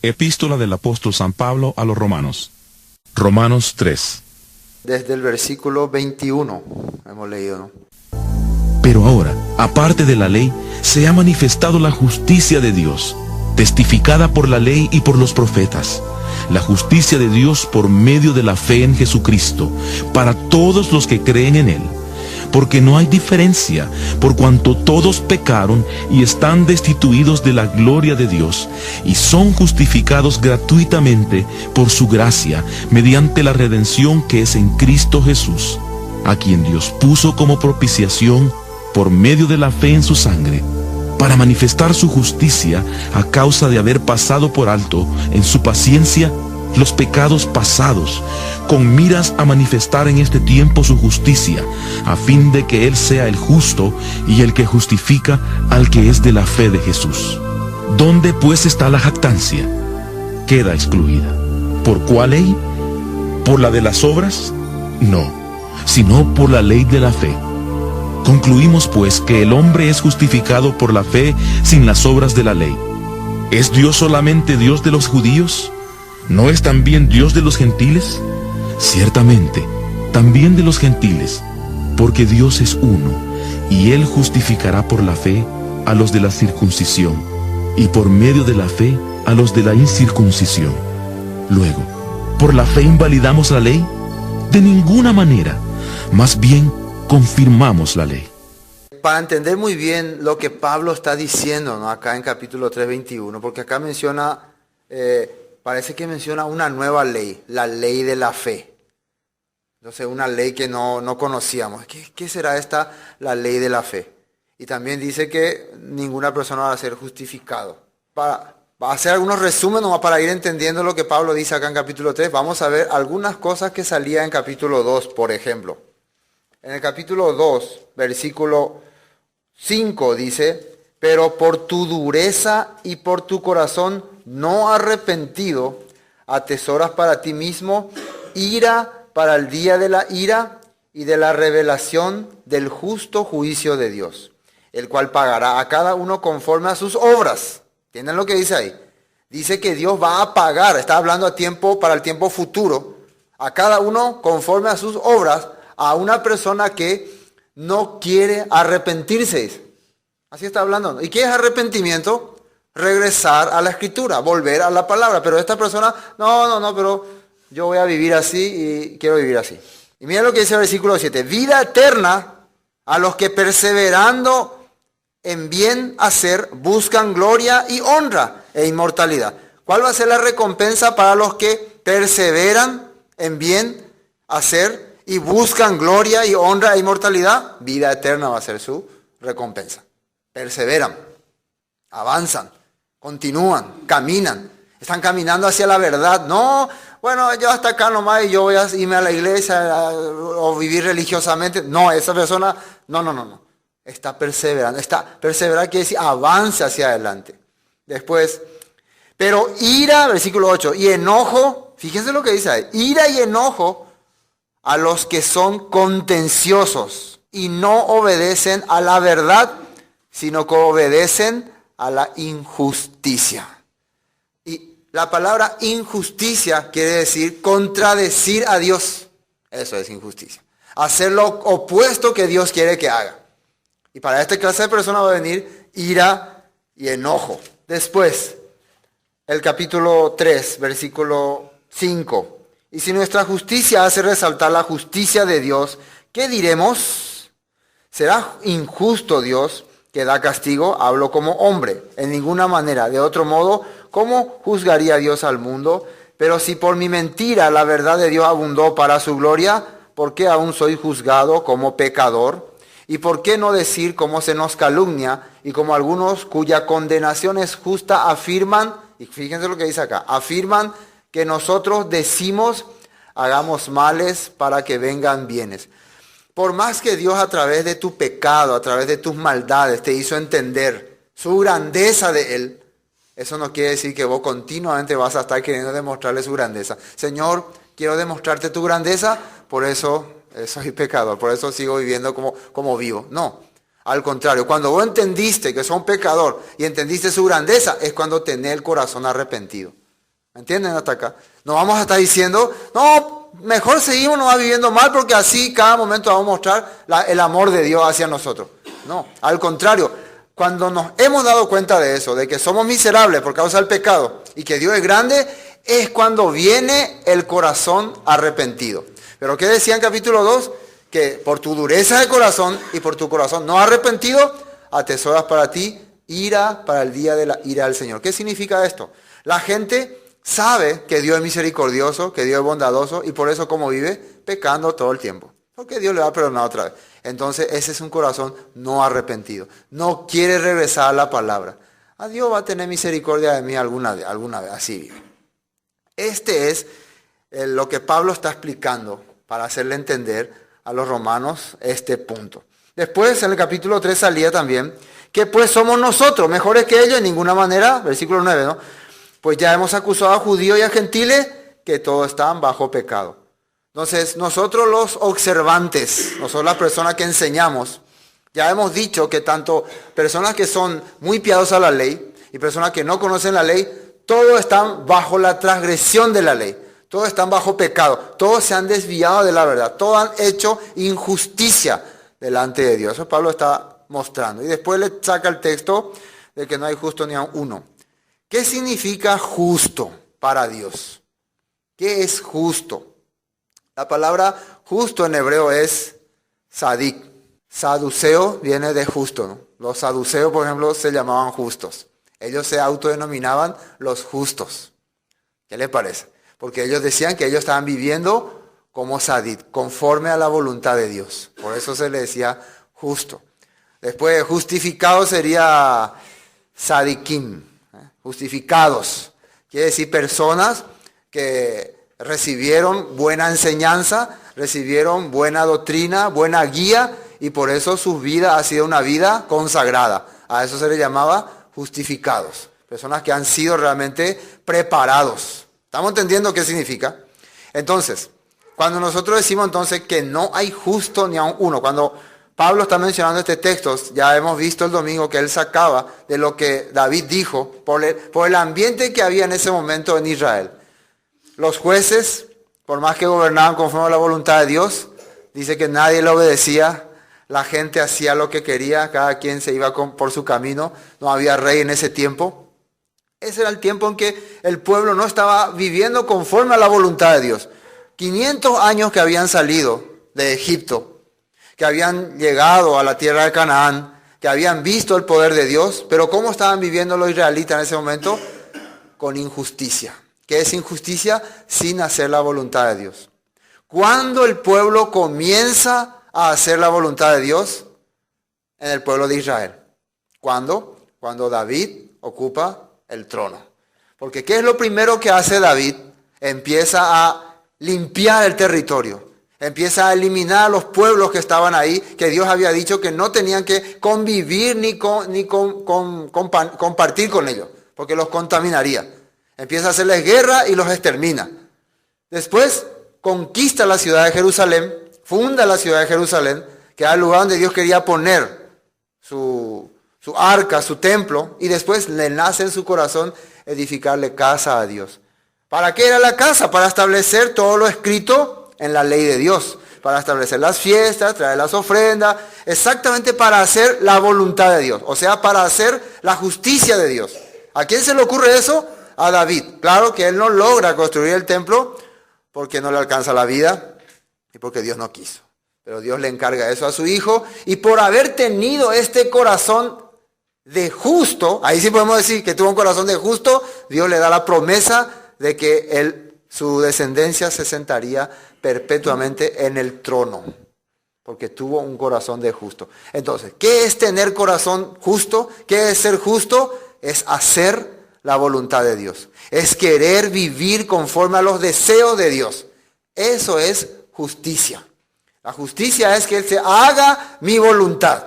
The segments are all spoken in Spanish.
Epístola del apóstol San Pablo a los Romanos. Romanos 3. Desde el versículo 21 hemos leído, ¿no? Pero ahora, aparte de la ley, se ha manifestado la justicia de Dios, testificada por la ley y por los profetas, la justicia de Dios por medio de la fe en Jesucristo, para todos los que creen en Él. Porque no hay diferencia, por cuanto todos pecaron y están destituidos de la gloria de Dios, y son justificados gratuitamente por su gracia, mediante la redención que es en Cristo Jesús, a quien Dios puso como propiciación por medio de la fe en su sangre, para manifestar su justicia a causa de haber pasado por alto en su paciencia los pecados pasados, con miras a manifestar en este tiempo su justicia, a fin de que Él sea el justo y el que justifica al que es de la fe de Jesús. ¿Dónde pues está la jactancia? Queda excluida. ¿Por cuál ley? ¿Por la de las obras? No, sino por la ley de la fe. Concluimos pues que el hombre es justificado por la fe sin las obras de la ley. ¿Es Dios solamente Dios de los judíos? ¿No es también Dios de los gentiles? Ciertamente, también de los gentiles, porque Dios es uno, y Él justificará por la fe a los de la circuncisión, y por medio de la fe a los de la incircuncisión. Luego, ¿por la fe invalidamos la ley? De ninguna manera, más bien confirmamos la ley. Para entender muy bien lo que Pablo está diciendo, ¿no? Acá en capítulo 3, 21, porque acá menciona... parece que menciona una nueva ley, la ley de la fe. Entonces, una ley que no conocíamos. ¿Qué será esta, la ley de la fe? Y también dice que ninguna persona va a ser justificado. Va a hacer algunos resúmenes nomás para ir entendiendo lo que Pablo dice acá en capítulo 3. Vamos a ver algunas cosas que salían en capítulo 2, por ejemplo. En el capítulo 2, versículo 5 dice: pero por tu dureza y por tu corazón no arrepentido, atesoras para ti mismo ira para el día de la ira y de la revelación del justo juicio de Dios, el cual pagará a cada uno conforme a sus obras. ¿Entienden lo que dice ahí? Dice que Dios va a pagar, está hablando para el tiempo futuro, a cada uno conforme a sus obras, a una persona que no quiere arrepentirse. Así está hablando. ¿Y qué es arrepentimiento? Regresar a la escritura, volver a la palabra. Pero esta persona, no, pero yo voy a vivir así y quiero vivir así. Y mira lo que dice el versículo 7. Vida eterna a los que perseverando en bien hacer buscan gloria y honra e inmortalidad. ¿Cuál va a ser la recompensa para los que perseveran en bien hacer y buscan gloria y honra e inmortalidad? Vida eterna va a ser su recompensa. Perseveran, avanzan, continúan, caminan, están caminando hacia la verdad. No, bueno, yo hasta acá nomás y yo voy a irme a la iglesia o vivir religiosamente. No, esa persona, no. Está perseverando. Perseverar quiere decir avanza hacia adelante. Después, pero ira, versículo 8, y enojo, fíjense lo que dice ahí, ira y enojo a los que son contenciosos y no obedecen a la verdad, sino que obedecen a la injusticia. Y la palabra injusticia quiere decir contradecir a Dios. Eso es injusticia. Hacer lo opuesto que Dios quiere que haga. Y para esta clase de personas va a venir ira y enojo. Después, el capítulo 3, versículo 5. Y si nuestra justicia hace resaltar la justicia de Dios, ¿qué diremos? ¿Será injusto Dios que da castigo? Hablo como hombre, en ninguna manera. De otro modo, ¿cómo juzgaría Dios al mundo? Pero si por mi mentira la verdad de Dios abundó para su gloria, ¿por qué aún soy juzgado como pecador? ¿Y por qué no decir cómo se nos calumnia y como algunos cuya condenación es justa afirman, y fíjense lo que dice acá, afirman que nosotros decimos hagamos males para que vengan bienes? Por más que Dios a través de tu pecado, a través de tus maldades te hizo entender su grandeza de Él, eso no quiere decir que vos continuamente vas a estar queriendo demostrarle su grandeza. Señor, quiero demostrarte tu grandeza, por eso soy pecador, por eso sigo viviendo como vivo. No, al contrario, cuando vos entendiste que sos un pecador y entendiste su grandeza, es cuando tenés el corazón arrepentido. ¿Me entienden hasta acá? No vamos a estar diciendo, no, mejor seguimos nomás viviendo mal porque así cada momento vamos a mostrar el amor de Dios hacia nosotros. No, al contrario, cuando nos hemos dado cuenta de eso, de que somos miserables por causa del pecado y que Dios es grande, es cuando viene el corazón arrepentido. Pero ¿qué decía en capítulo 2? Que por tu dureza de corazón y por tu corazón no arrepentido, atesoras para ti ira para el día de la ira del Señor. ¿Qué significa esto? La gente sabe que Dios es misericordioso, que Dios es bondadoso, y por eso como vive, pecando todo el tiempo. Porque Dios le va a perdonar otra vez. Entonces ese es un corazón no arrepentido. No quiere regresar a la palabra. A Dios va a tener misericordia de mí alguna vez, así vive. Este es lo que Pablo está explicando para hacerle entender a los romanos este punto. Después en el capítulo 3 salía también que pues somos nosotros mejores que ellos en ninguna manera, versículo 9, ¿no? Pues ya hemos acusado a judíos y a gentiles que todos están bajo pecado. Entonces, nosotros los observantes, nosotros las personas que enseñamos, ya hemos dicho que tanto personas que son muy piadosas a la ley y personas que no conocen la ley, todos están bajo la transgresión de la ley. Todos están bajo pecado. Todos se han desviado de la verdad. Todos han hecho injusticia delante de Dios. Eso Pablo está mostrando. Y después le saca el texto de que no hay justo ni a uno. ¿Qué significa justo para Dios? ¿Qué es justo? La palabra justo en hebreo es sadik. Saduceo viene de justo, ¿no? Los saduceos, por ejemplo, se llamaban justos. Ellos se autodenominaban los justos. ¿Qué les parece? Porque ellos decían que ellos estaban viviendo como sadik, conforme a la voluntad de Dios. Por eso se le decía justo. Después, justificado sería sadikim. Justificados, quiere decir personas que recibieron buena enseñanza, recibieron buena doctrina, buena guía y por eso su vida ha sido una vida consagrada. A eso se le llamaba justificados, personas que han sido realmente preparados. ¿Estamos entendiendo qué significa? Entonces, cuando nosotros decimos entonces que no hay justo ni aun uno, cuando Pablo está mencionando este texto, ya hemos visto el domingo que él sacaba de lo que David dijo por el ambiente que había en ese momento en Israel. Los jueces, por más que gobernaban conforme a la voluntad de Dios, dice que nadie le obedecía, la gente hacía lo que quería, cada quien se iba por su camino, no había rey en ese tiempo. Ese era el tiempo en que el pueblo no estaba viviendo conforme a la voluntad de Dios. 500 años que habían salido de Egipto, que habían llegado a la tierra de Canaán, que habían visto el poder de Dios, pero ¿cómo estaban viviendo los israelitas en ese momento? Con injusticia. ¿Qué es injusticia? Sin hacer la voluntad de Dios. ¿Cuándo el pueblo comienza a hacer la voluntad de Dios? En el pueblo de Israel. ¿Cuándo? Cuando David ocupa el trono. Porque ¿qué es lo primero que hace David? Empieza a limpiar el territorio. Empieza a eliminar a los pueblos que estaban ahí, que Dios había dicho que no tenían que convivir ni compartir con ellos, porque los contaminaría. Empieza a hacerles guerra y los extermina. Después conquista la ciudad de Jerusalén, funda la ciudad de Jerusalén, que era el lugar donde Dios quería poner su arca, su templo, y después le nace en su corazón edificarle casa a Dios. ¿Para qué era la casa? Para establecer todo lo escrito en la ley de Dios, para establecer las fiestas, traer las ofrendas, exactamente para hacer la voluntad de Dios, o sea, para hacer la justicia de Dios. ¿A quién se le ocurre eso? A David. Claro que él no logra construir el templo porque no le alcanza la vida y porque Dios no quiso. Pero Dios le encarga eso a su hijo y por haber tenido este corazón de justo, ahí sí podemos decir que tuvo un corazón de justo, Dios le da la promesa de que su descendencia se sentaría perpetuamente en el trono, porque tuvo un corazón de justo. Entonces, ¿qué es tener corazón justo? ¿Qué es ser justo? Es hacer la voluntad de Dios. Es querer vivir conforme a los deseos de Dios. Eso es justicia. La justicia es que Él se haga mi voluntad.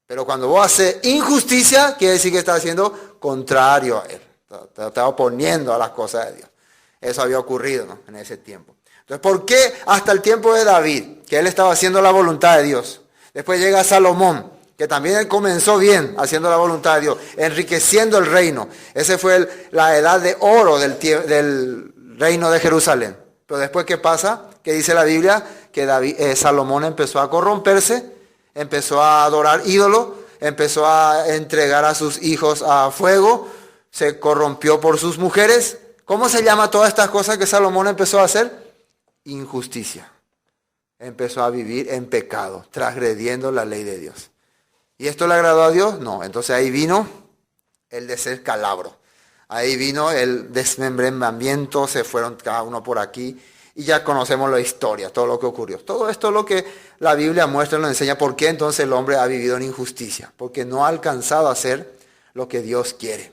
Pero cuando vos haces injusticia, quiere decir que estás haciendo contrario a Él. Te estás oponiendo a las cosas de Dios. Eso había ocurrido, ¿no? En ese tiempo. Entonces, ¿por qué hasta el tiempo de David, que él estaba haciendo la voluntad de Dios? Después llega Salomón, que que también él comenzó bien, haciendo la voluntad de Dios, enriqueciendo el reino. Ese fue la edad de oro del reino de Jerusalén. Pero después, ¿qué pasa? ¿Qué dice la Biblia? Que Salomón empezó a corromperse, empezó a adorar ídolos, empezó a entregar a sus hijos a fuego, se corrompió por sus mujeres. ¿Cómo se llama todas estas cosas que Salomón empezó a hacer? Injusticia. Empezó a vivir en pecado, transgrediendo la ley de Dios. ¿Y esto le agradó a Dios? No. Entonces ahí vino el descalabro. Ahí vino el desmembramiento, se fueron cada uno por aquí. Y ya conocemos la historia, todo lo que ocurrió. Todo esto es lo que la Biblia muestra y nos enseña por qué entonces el hombre ha vivido en injusticia. Porque no ha alcanzado a hacer lo que Dios quiere.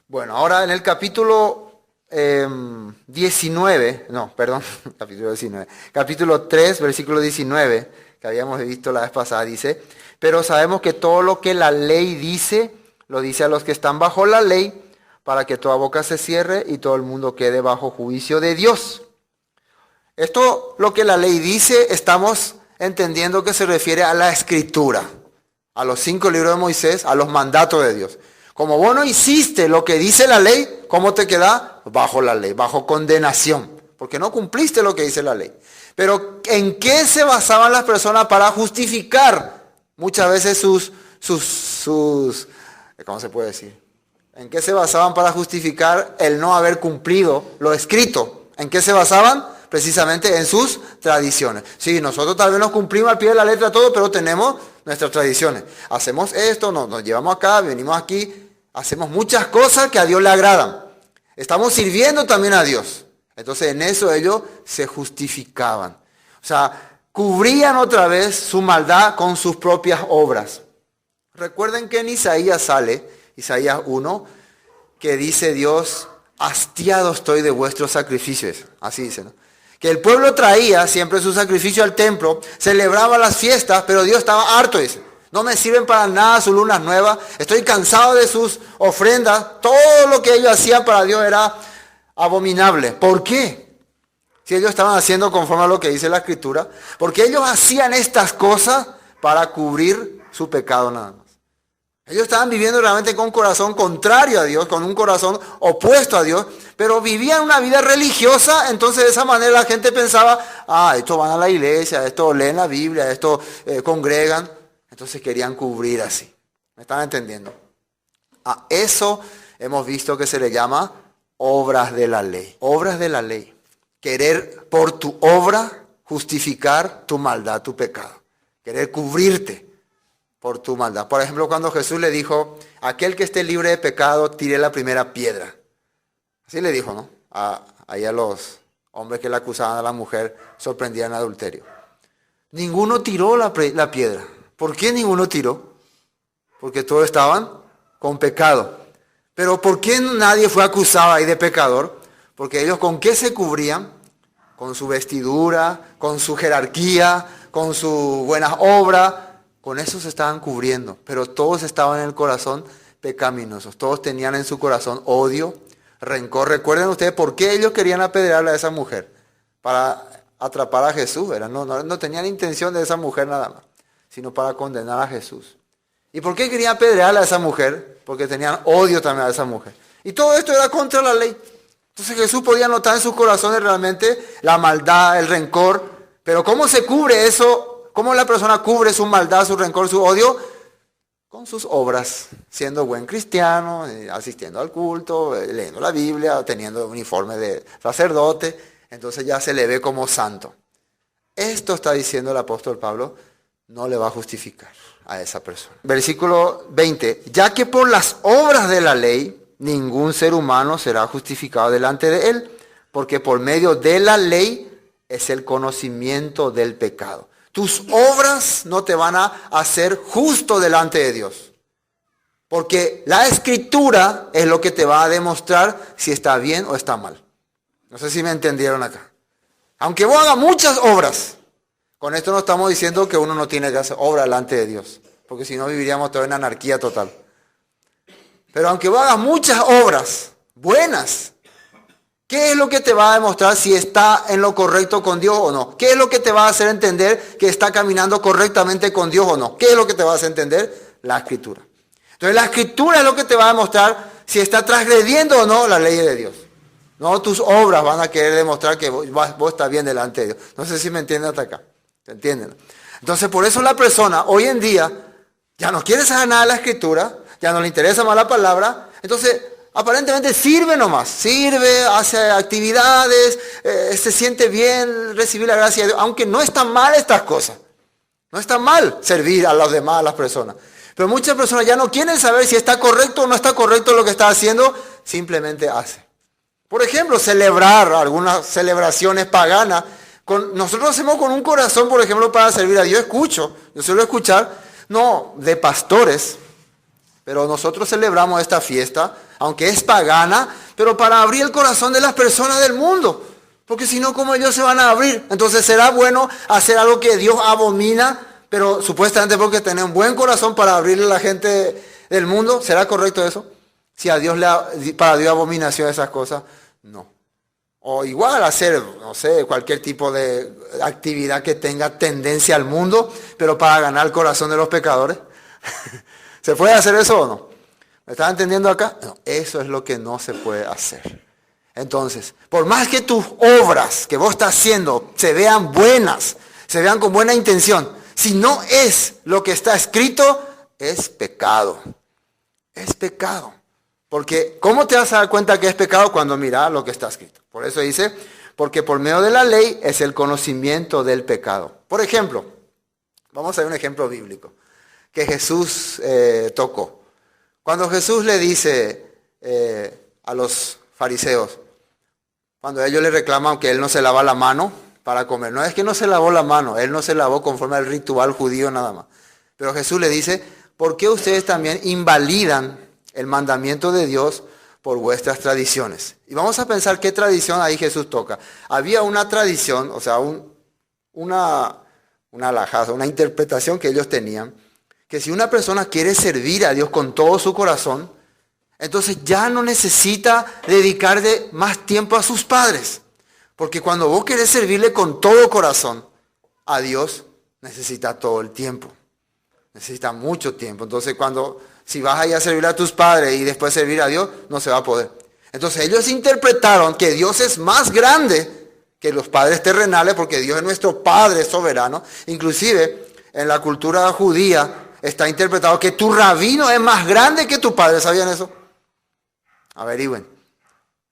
Bueno, ahora en el capítulo 3, versículo 19, que habíamos visto la vez pasada, dice: pero sabemos que todo lo que la ley dice, lo dice a los que están bajo la ley, para que toda boca se cierre y todo el mundo quede bajo juicio de Dios. Esto, lo que la ley dice, estamos entendiendo que se refiere a la Escritura, a los 5 libros de Moisés, a los mandatos de Dios. Como vos no hiciste lo que dice la ley, ¿cómo te queda? Bajo la ley, bajo condenación, porque no cumpliste lo que dice la ley. Pero ¿en qué se basaban las personas para justificar muchas veces sus ¿cómo se puede decir? ¿En qué se basaban para justificar el no haber cumplido lo escrito? ¿En qué se basaban? Precisamente en sus tradiciones. Sí, nosotros tal vez nos cumplimos al pie de la letra todo, pero tenemos nuestras tradiciones. Hacemos esto, nos llevamos acá, venimos aquí, hacemos muchas cosas que a Dios le agradan. Estamos sirviendo también a Dios. Entonces en eso ellos se justificaban. O sea, cubrían otra vez su maldad con sus propias obras. Recuerden que en Isaías sale, Isaías 1, que dice Dios: hastiado estoy de vuestros sacrificios. Así dice, ¿no? Que el pueblo traía siempre su sacrificio al templo, celebraba las fiestas, pero Dios estaba harto, dice. No me sirven para nada sus lunas nuevas, estoy cansado de sus ofrendas. Todo lo que ellos hacían para Dios era abominable. ¿Por qué? Si ellos estaban haciendo conforme a lo que dice la Escritura, porque ellos hacían estas cosas para cubrir su pecado nada más. Ellos estaban viviendo realmente con un corazón contrario a Dios, con un corazón opuesto a Dios, pero vivían una vida religiosa. Entonces de esa manera la gente pensaba: estos van a la iglesia, estos leen la Biblia, estos congregan. Entonces querían cubrir así. ¿Me están entendiendo? A eso hemos visto que se le llama obras de la ley. Obras de la ley. Querer por tu obra justificar tu maldad, tu pecado. Querer cubrirte por tu maldad. Por ejemplo, cuando Jesús le dijo: aquel que esté libre de pecado, tire la primera piedra. Así le dijo, ¿no? Ahí a los hombres que le acusaban a la mujer, sorprendían en adulterio. Ninguno tiró la piedra. ¿Por qué ninguno tiró? Porque todos estaban con pecado. Pero ¿por qué nadie fue acusado ahí de pecador? Porque ellos, ¿con qué se cubrían? Con su vestidura, con su jerarquía, con sus buenas obras. Con eso se estaban cubriendo. Pero todos estaban en el corazón pecaminosos. Todos tenían en su corazón odio, rencor. Recuerden ustedes por qué ellos querían apedrearle a esa mujer. Para atrapar a Jesús. No tenían intención de esa mujer nada más, sino para condenar a Jesús. ¿Y por qué querían apedrearle a esa mujer? Porque tenían odio también a esa mujer. Y todo esto era contra la ley. Entonces Jesús podía notar en sus corazones realmente la maldad, el rencor. Pero ¿cómo se cubre eso? ¿Cómo la persona cubre su maldad, su rencor, su odio? Con sus obras, siendo buen cristiano, asistiendo al culto, leyendo la Biblia, teniendo uniforme de sacerdote. Entonces ya se le ve como santo. Esto está diciendo el apóstol Pablo, no le va a justificar a esa persona. Versículo 20. Ya que por las obras de la ley, ningún ser humano será justificado delante de él, porque por medio de la ley es el conocimiento del pecado. Tus obras no te van a hacer justo delante de Dios. Porque la Escritura es lo que te va a demostrar si está bien o está mal. No sé si me entendieron acá. Aunque vos hagas muchas obras, con esto no estamos diciendo que uno no tiene que hacer obra delante de Dios. Porque si no viviríamos todo en anarquía total. Pero aunque vos hagas muchas obras buenas, ¿qué es lo que te va a demostrar si está en lo correcto con Dios o no? ¿Qué es lo que te va a hacer entender que está caminando correctamente con Dios o no? ¿Qué es lo que te va a hacer entender? la Escritura. Entonces la Escritura es lo que te va a demostrar si está transgrediendo o no la ley de Dios. No tus obras van a querer demostrar que vos estás bien delante de Dios. No sé si me entienden hasta acá. ¿Se entienden? Entonces por eso la persona hoy en día ya no quiere saber nada de la Escritura, ya no le interesa más la palabra. Entonces aparentemente sirve nomás. Sirve, hace actividades, se siente bien recibir la gracia de Dios. Aunque no están mal estas cosas. No está mal servir a los demás, a las personas. Pero muchas personas ya no quieren saber si está correcto o no está correcto lo que está haciendo. Simplemente hace. Por ejemplo, celebrar algunas celebraciones paganas. Nosotros hacemos con un corazón, por ejemplo, para servir a Dios. Yo suelo escuchar, no de pastores, pero nosotros celebramos esta fiesta, aunque es pagana, pero para abrir el corazón de las personas del mundo. Porque si no, ¿cómo ellos se van a abrir? Entonces, ¿será bueno hacer algo que Dios abomina, pero supuestamente porque tener un buen corazón para abrirle a la gente del mundo? ¿Será correcto eso? Si a Dios para Dios abominación esas cosas, no. O igual hacer, no sé, cualquier tipo de actividad que tenga tendencia al mundo, pero para ganar el corazón de los pecadores. ¿Se puede hacer eso o no? ¿Me están entendiendo acá? No, eso es lo que no se puede hacer. Entonces, por más que tus obras que vos estás haciendo se vean buenas, se vean con buena intención, si no es lo que está escrito, es pecado. Es pecado. Porque, ¿cómo te vas a dar cuenta que es pecado cuando miras lo que está escrito? Por eso dice, porque por medio de la ley es el conocimiento del pecado. Por ejemplo, vamos a ver un ejemplo bíblico que Jesús tocó. Cuando Jesús le dice a los fariseos, cuando ellos le reclaman que él no se lava la mano para comer. No es que no se lavó la mano, él no se lavó conforme al ritual judío nada más. Pero Jesús le dice, ¿por qué ustedes también invalidan el mandamiento de Dios por vuestras tradiciones? Y vamos a pensar qué tradición ahí Jesús toca. Había una tradición, o sea, una alhaja, una interpretación que ellos tenían, que si una persona quiere servir a Dios con todo su corazón, entonces ya no necesita dedicarle más tiempo a sus padres. Porque cuando vos querés servirle con todo corazón a Dios, necesita todo el tiempo. Necesita mucho tiempo. Entonces si vas a ir a servir a tus padres y después servir a Dios, no se va a poder. Entonces ellos interpretaron que Dios es más grande que los padres terrenales, porque Dios es nuestro Padre soberano. Inclusive en la cultura judía está interpretado que tu rabino es más grande que tu padre. ¿Sabían eso? Averigüen.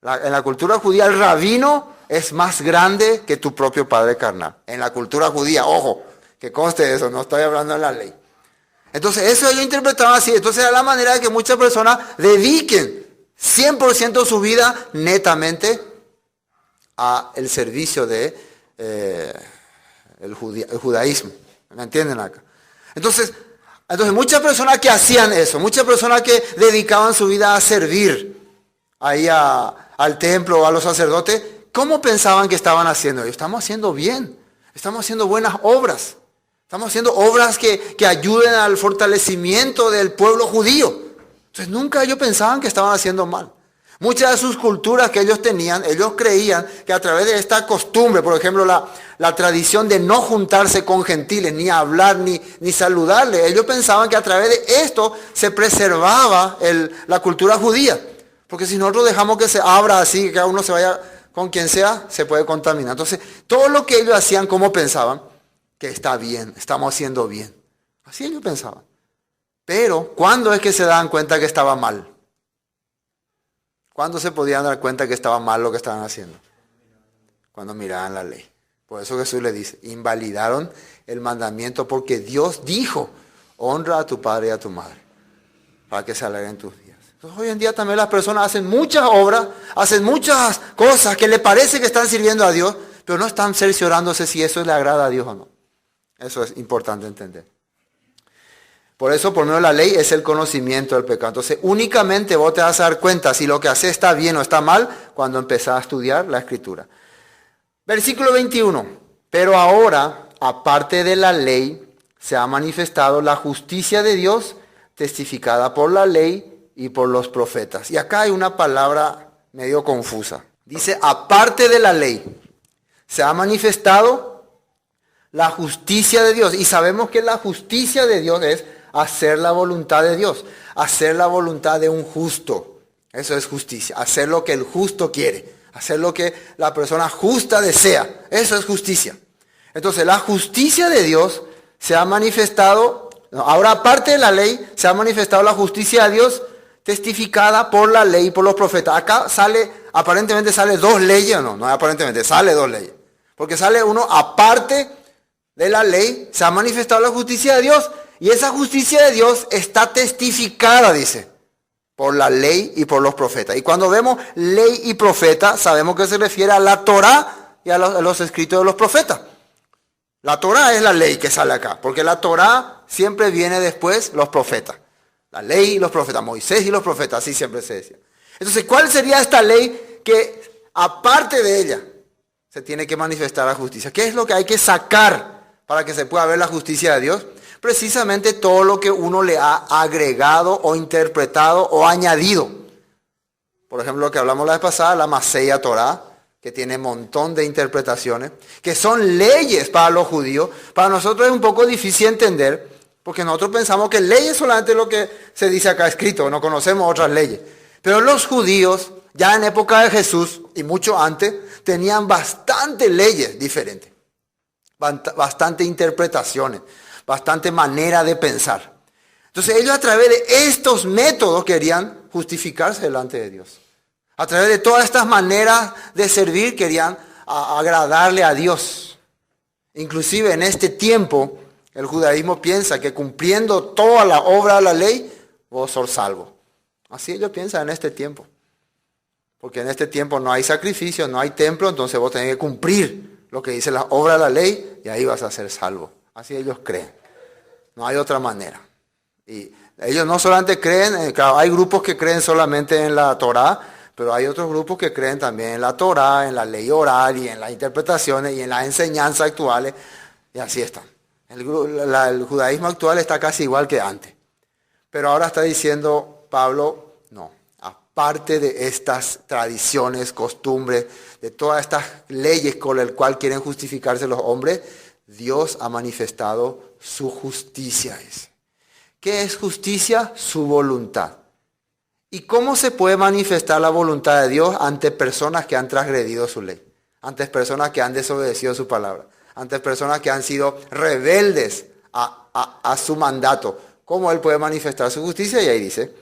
En la cultura judía el rabino es más grande que tu propio padre carnal. En la cultura judía, ojo, que conste eso, no estoy hablando en la ley. Entonces eso ellos interpretaban así. Entonces era la manera de que muchas personas dediquen 100% su vida netamente a el servicio de el judaísmo. ¿Me entienden acá? Entonces muchas personas que hacían eso, muchas personas que dedicaban su vida a servir ahí al templo o a los sacerdotes, ¿cómo pensaban que estaban haciendo? Estamos haciendo bien, estamos haciendo buenas obras, estamos haciendo obras que ayuden al fortalecimiento del pueblo judío. Entonces nunca ellos pensaban que estaban haciendo mal. Muchas de sus culturas que ellos tenían, ellos creían que a través de esta costumbre, por ejemplo, la tradición de no juntarse con gentiles, ni hablar, ni saludarle, ellos pensaban que a través de esto se preservaba la cultura judía. Porque si nosotros dejamos que se abra así, que cada uno se vaya con quien sea, se puede contaminar. Entonces, todo lo que ellos hacían, ¿cómo pensaban? Que está bien, estamos haciendo bien. Así ellos pensaban. Pero, ¿cuándo es que se daban cuenta que estaba mal? ¿Cuándo se podían dar cuenta que estaba mal lo que estaban haciendo? Cuando miraban la ley. Por eso Jesús le dice, invalidaron el mandamiento porque Dios dijo, honra a tu padre y a tu madre, para que se alegren tus días. Entonces, hoy en día también las personas hacen muchas obras, hacen muchas cosas que le parece que están sirviendo a Dios, pero no están cerciorándose si eso le agrada a Dios o no. Eso es importante entender. Por eso, por medio de la ley, es el conocimiento del pecado. Entonces, únicamente vos te vas a dar cuenta si lo que haces está bien o está mal cuando empezás a estudiar la Escritura. Versículo 21. Pero ahora, aparte de la ley, se ha manifestado la justicia de Dios, testificada por la ley y por los profetas. Y acá hay una palabra medio confusa. Dice, aparte de la ley, se ha manifestado la justicia de Dios. Y sabemos que la justicia de Dios es hacer la voluntad de Dios, hacer la voluntad de un justo. Eso es justicia, hacer lo que el justo quiere, hacer lo que la persona justa desea. Eso es justicia. Entonces la justicia de Dios se ha manifestado, ahora aparte de la ley, se ha manifestado la justicia de Dios testificada por la ley y por los profetas. Acá aparentemente sale dos leyes, no aparentemente, sale dos leyes. Porque sale uno aparte de la ley, se ha manifestado la justicia de Dios, y esa justicia de Dios está testificada, dice, por la ley y por los profetas. Y cuando vemos ley y profeta, sabemos que se refiere a la Torá y a los escritos de los profetas. La Torá es la ley que sale acá, porque la Torá siempre viene después los profetas. La ley y los profetas, Moisés y los profetas, así siempre se decía. Entonces, ¿cuál sería esta ley que aparte de ella se tiene que manifestar la justicia? ¿Qué es lo que hay que sacar para que se pueda ver la justicia de Dios? Precisamente todo lo que uno le ha agregado o interpretado o añadido. Por ejemplo, lo que hablamos la vez pasada, la Maseia Torá, que tiene un montón de interpretaciones, que son leyes para los judíos. Para nosotros es un poco difícil entender, porque nosotros pensamos que ley es solamente lo que se dice acá escrito, no conocemos otras leyes. Pero los judíos, ya en época de Jesús y mucho antes, tenían bastantes leyes diferentes, bastantes interpretaciones, bastante manera de pensar. Entonces ellos a través de estos métodos querían justificarse delante de Dios. A través de todas estas maneras de servir querían agradarle a Dios. Inclusive en este tiempo el judaísmo piensa que cumpliendo toda la obra de la ley, vos sos salvo. Así ellos piensan en este tiempo. Porque en este tiempo no hay sacrificio, no hay templo, entonces vos tenés que cumplir lo que dice la obra de la ley y ahí vas a ser salvo. Así ellos creen. No hay otra manera. Y ellos no solamente creen, claro, hay grupos que creen solamente en la Torá, pero hay otros grupos que creen también en la Torá, en la ley oral y en las interpretaciones y en las enseñanzas actuales. Y así están. El judaísmo actual está casi igual que antes. Pero ahora está diciendo Pablo, no, aparte de estas tradiciones, costumbres, de todas estas leyes con las cuales quieren justificarse los hombres, Dios ha manifestado su justicia. ¿Qué es justicia? Su voluntad. ¿Y cómo se puede manifestar la voluntad de Dios ante personas que han transgredido su ley? Ante personas que han desobedecido su palabra. Ante personas que han sido rebeldes a su mandato. ¿Cómo Él puede manifestar su justicia? Y ahí dice,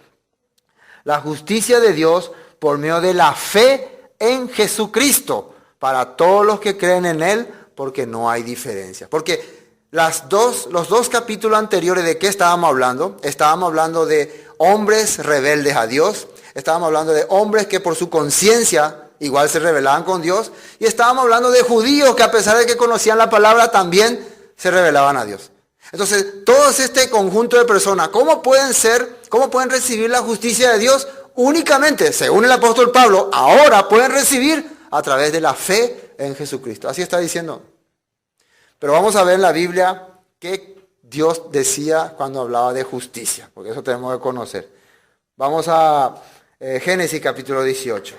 la justicia de Dios por medio de la fe en Jesucristo para todos los que creen en Él, porque no hay diferencia. Porque los dos capítulos anteriores, ¿de qué estábamos hablando? Estábamos hablando de hombres rebeldes a Dios. Estábamos hablando de hombres que por su conciencia igual se rebelaban con Dios. Y estábamos hablando de judíos que a pesar de que conocían la palabra también se rebelaban a Dios. Entonces, todo este conjunto de personas, ¿cómo pueden recibir la justicia de Dios? Únicamente, según el apóstol Pablo, ahora pueden recibir a través de la fe en Jesucristo. Así está diciendo. Pero vamos a ver en la Biblia qué Dios decía cuando hablaba de justicia, porque eso tenemos que conocer. Vamos a Génesis capítulo 18.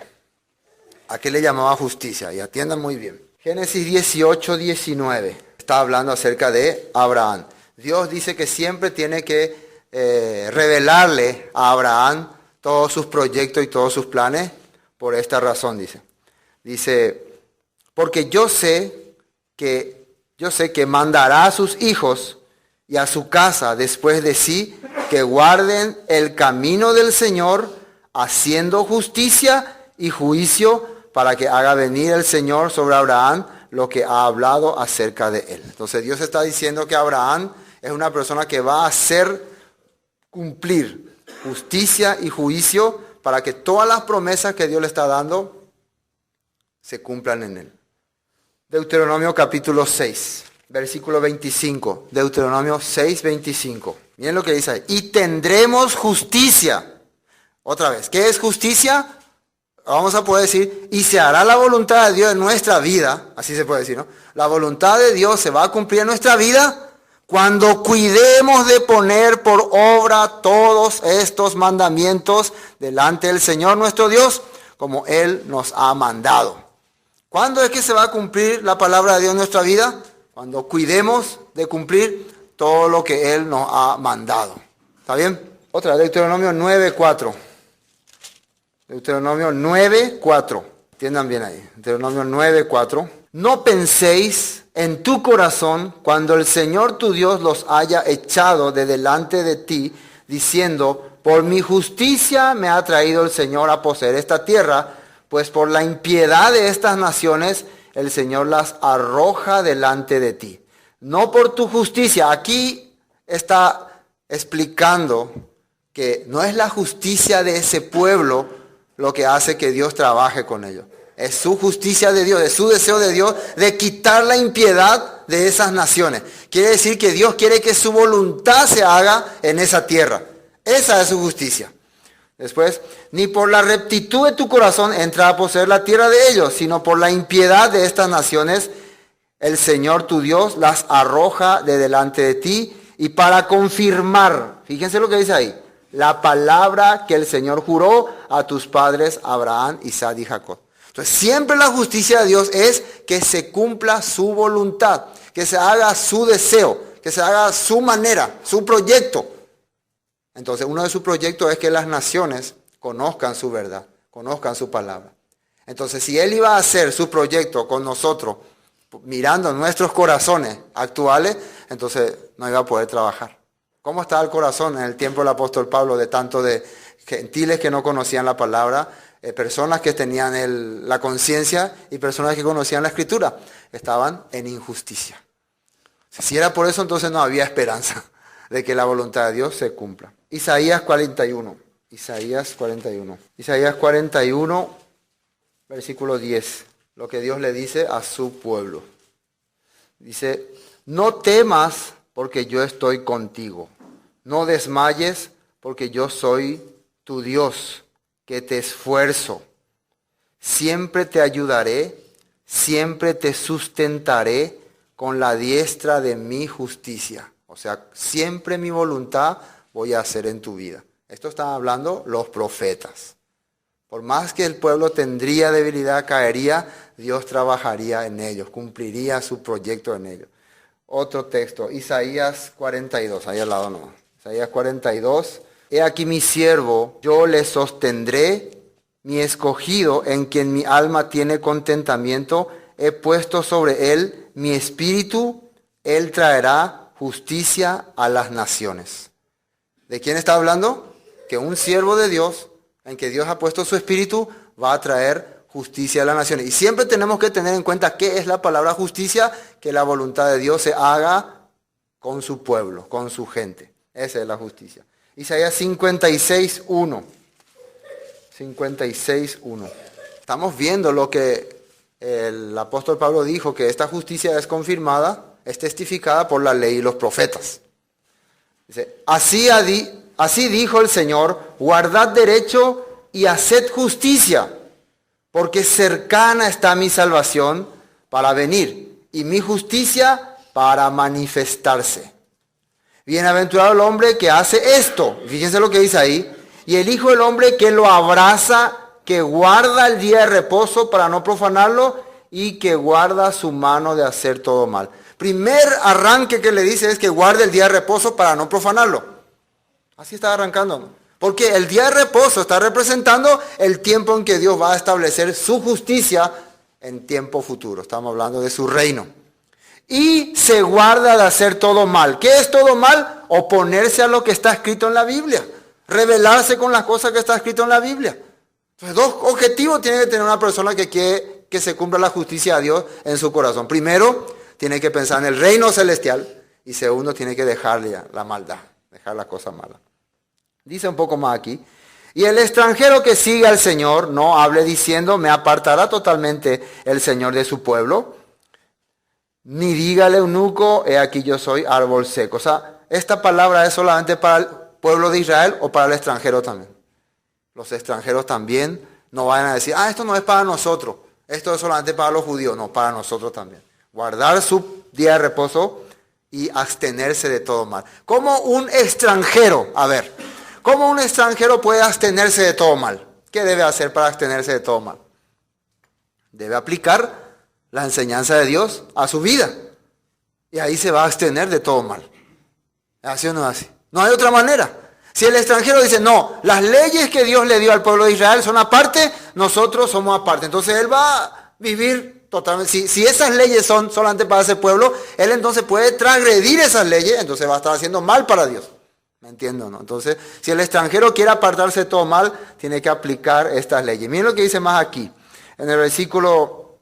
¿A qué le llamaba justicia? Y atiendan muy bien. Génesis 18, 19. Está hablando acerca de Abraham. Dios dice que siempre tiene que revelarle a Abraham todos sus proyectos y todos sus planes por esta razón, dice. Dice, porque yo sé que mandará a sus hijos y a su casa después de sí que guarden el camino del Señor, haciendo justicia y juicio para que haga venir el Señor sobre Abraham lo que ha hablado acerca de él. Entonces Dios está diciendo que Abraham es una persona que va a hacer cumplir justicia y juicio para que todas las promesas que Dios le está dando se cumplan en él. Deuteronomio capítulo 6, versículo 25. Deuteronomio 6, 25. Miren lo que dice ahí. Y tendremos justicia. Otra vez, ¿qué es justicia? Vamos a poder decir, y se hará la voluntad de Dios en nuestra vida. Así se puede decir, ¿no? La voluntad de Dios se va a cumplir en nuestra vida cuando cuidemos de poner por obra todos estos mandamientos delante del Señor nuestro Dios, como Él nos ha mandado. ¿Cuándo es que se va a cumplir la palabra de Dios en nuestra vida? Cuando cuidemos de cumplir todo lo que Él nos ha mandado. ¿Está bien? Otra, Deuteronomio 9:4. Deuteronomio 9:4. Entiendan bien ahí. Deuteronomio 9:4. No penséis en tu corazón cuando el Señor tu Dios los haya echado de delante de ti, diciendo, por mi justicia me ha traído el Señor a poseer esta tierra, pues por la impiedad de estas naciones el Señor las arroja delante de ti. No por tu justicia. Aquí está explicando que no es la justicia de ese pueblo lo que hace que Dios trabaje con ellos. Es su justicia de Dios, es su deseo de Dios de quitar la impiedad de esas naciones. Quiere decir que Dios quiere que su voluntad se haga en esa tierra. Esa es su justicia. Después, ni por la rectitud de tu corazón entra a poseer la tierra de ellos, sino por la impiedad de estas naciones, el Señor tu Dios las arroja de delante de ti, y para confirmar, fíjense lo que dice ahí, la palabra que el Señor juró a tus padres Abraham, Isaac y Jacob. Entonces siempre la justicia de Dios es que se cumpla su voluntad, que se haga su deseo, que se haga su manera, su proyecto. Entonces uno de sus proyectos es que las naciones conozcan su verdad, conozcan su palabra. Entonces si Él iba a hacer su proyecto con nosotros, mirando nuestros corazones actuales, entonces no iba a poder trabajar. ¿Cómo estaba el corazón en el tiempo del apóstol Pablo de tanto de gentiles que no conocían la palabra, personas que tenían la conciencia y personas que conocían la escritura? Estaban en injusticia. Si era por eso, entonces no había esperanza de que la voluntad de Dios se cumpla. Isaías 41. Isaías 41. Isaías 41, versículo 10. Lo que Dios le dice a su pueblo. Dice, no temas porque yo estoy contigo. No desmayes porque yo soy tu Dios, que te esfuerzo. Siempre te ayudaré, siempre te sustentaré con la diestra de mi justicia. O sea, siempre mi voluntad voy a hacer en tu vida. Esto están hablando los profetas. Por más que el pueblo tendría debilidad, caería, Dios trabajaría en ellos, cumpliría su proyecto en ellos. Otro texto, Isaías 42, ahí al lado no. Isaías 42, he aquí mi siervo, yo le sostendré, mi escogido, en quien mi alma tiene contentamiento, he puesto sobre él mi espíritu, él traerá justicia a las naciones. ¿De quién está hablando? Que un siervo de Dios, en que Dios ha puesto su espíritu, va a traer justicia a las naciones. Y siempre tenemos que tener en cuenta qué es la palabra justicia, que la voluntad de Dios se haga con su pueblo, con su gente. Esa es la justicia. Isaías 56:1. 56:1. Estamos viendo lo que el apóstol Pablo dijo, que esta justicia es confirmada, es testificada por la ley y los profetas. Dice, así dijo el Señor, guardad derecho y haced justicia, porque cercana está mi salvación para venir, y mi justicia para manifestarse. Bienaventurado el hombre que hace esto, fíjense lo que dice ahí, y el Hijo del Hombre que lo abraza, que guarda el día de reposo para no profanarlo, y que guarda su mano de hacer todo mal. Primer arranque que le dice es que guarde el día de reposo para no profanarlo. Así está arrancando. Porque el día de reposo está representando el tiempo en que Dios va a establecer su justicia en tiempo futuro. Estamos hablando de su reino. Y se guarda de hacer todo mal. ¿Qué es todo mal? Oponerse a lo que está escrito en la Biblia. Rebelarse con las cosas que está escrito en la Biblia. Entonces, dos objetivos tiene que tener una persona que quiere que se cumpla la justicia de Dios en su corazón. Primero, tiene que pensar en el reino celestial. Y segundo, tiene que dejarle la maldad, dejar la cosa mala. Dice un poco más aquí. Y el extranjero que sigue al Señor, no hable diciendo, me apartará totalmente el Señor de su pueblo. Ni dígale eunuco, he aquí yo soy árbol seco. O sea, esta palabra es solamente para el pueblo de Israel o para el extranjero también. Los extranjeros también no vayan a decir, esto no es para nosotros. Esto es solamente para los judíos. No, para nosotros también. Guardar su día de reposo y abstenerse de todo mal. ¿Cómo un extranjero, cómo un extranjero puede abstenerse de todo mal? ¿Qué debe hacer para abstenerse de todo mal? Debe aplicar la enseñanza de Dios a su vida. Y ahí se va a abstener de todo mal. ¿Así o no es así? No hay otra manera. Si el extranjero dice, no, las leyes que Dios le dio al pueblo de Israel son aparte, nosotros somos aparte. Entonces él va a vivir totalmente. Si esas leyes son solamente para ese pueblo, él entonces puede transgredir esas leyes, entonces va a estar haciendo mal para Dios. ¿Me entiendo, no? Entonces, si el extranjero quiere apartarse de todo mal, tiene que aplicar estas leyes. Miren lo que dice más aquí, en el versículo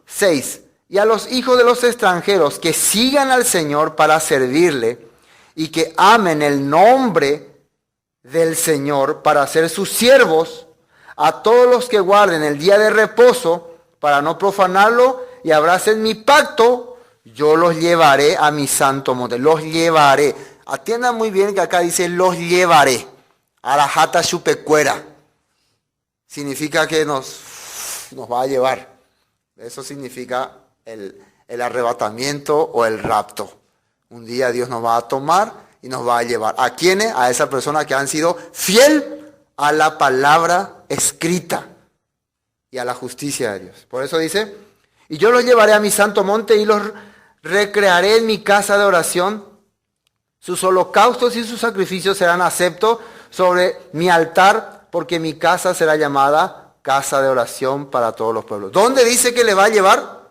6. Y a los hijos de los extranjeros que sigan al Señor para servirle y que amen el nombre del Señor para ser sus siervos, a todos los que guarden el día de reposo para no profanarlo y abracen mi pacto, yo los llevaré a mi santo monte. Los llevaré. Atiendan muy bien que acá dice los llevaré. Arajata chupecuera. Significa que nos va a llevar. Eso significa el arrebatamiento o el rapto. Un día Dios nos va a tomar y nos va a llevar. ¿A quiénes? A esas personas que han sido fiel a la palabra escrita y a la justicia de Dios. Por eso dice, y yo los llevaré a mi santo monte y los recrearé en mi casa de oración. Sus holocaustos y sus sacrificios serán aceptos sobre mi altar, porque mi casa será llamada casa de oración para todos los pueblos. ¿Dónde dice que le va a llevar?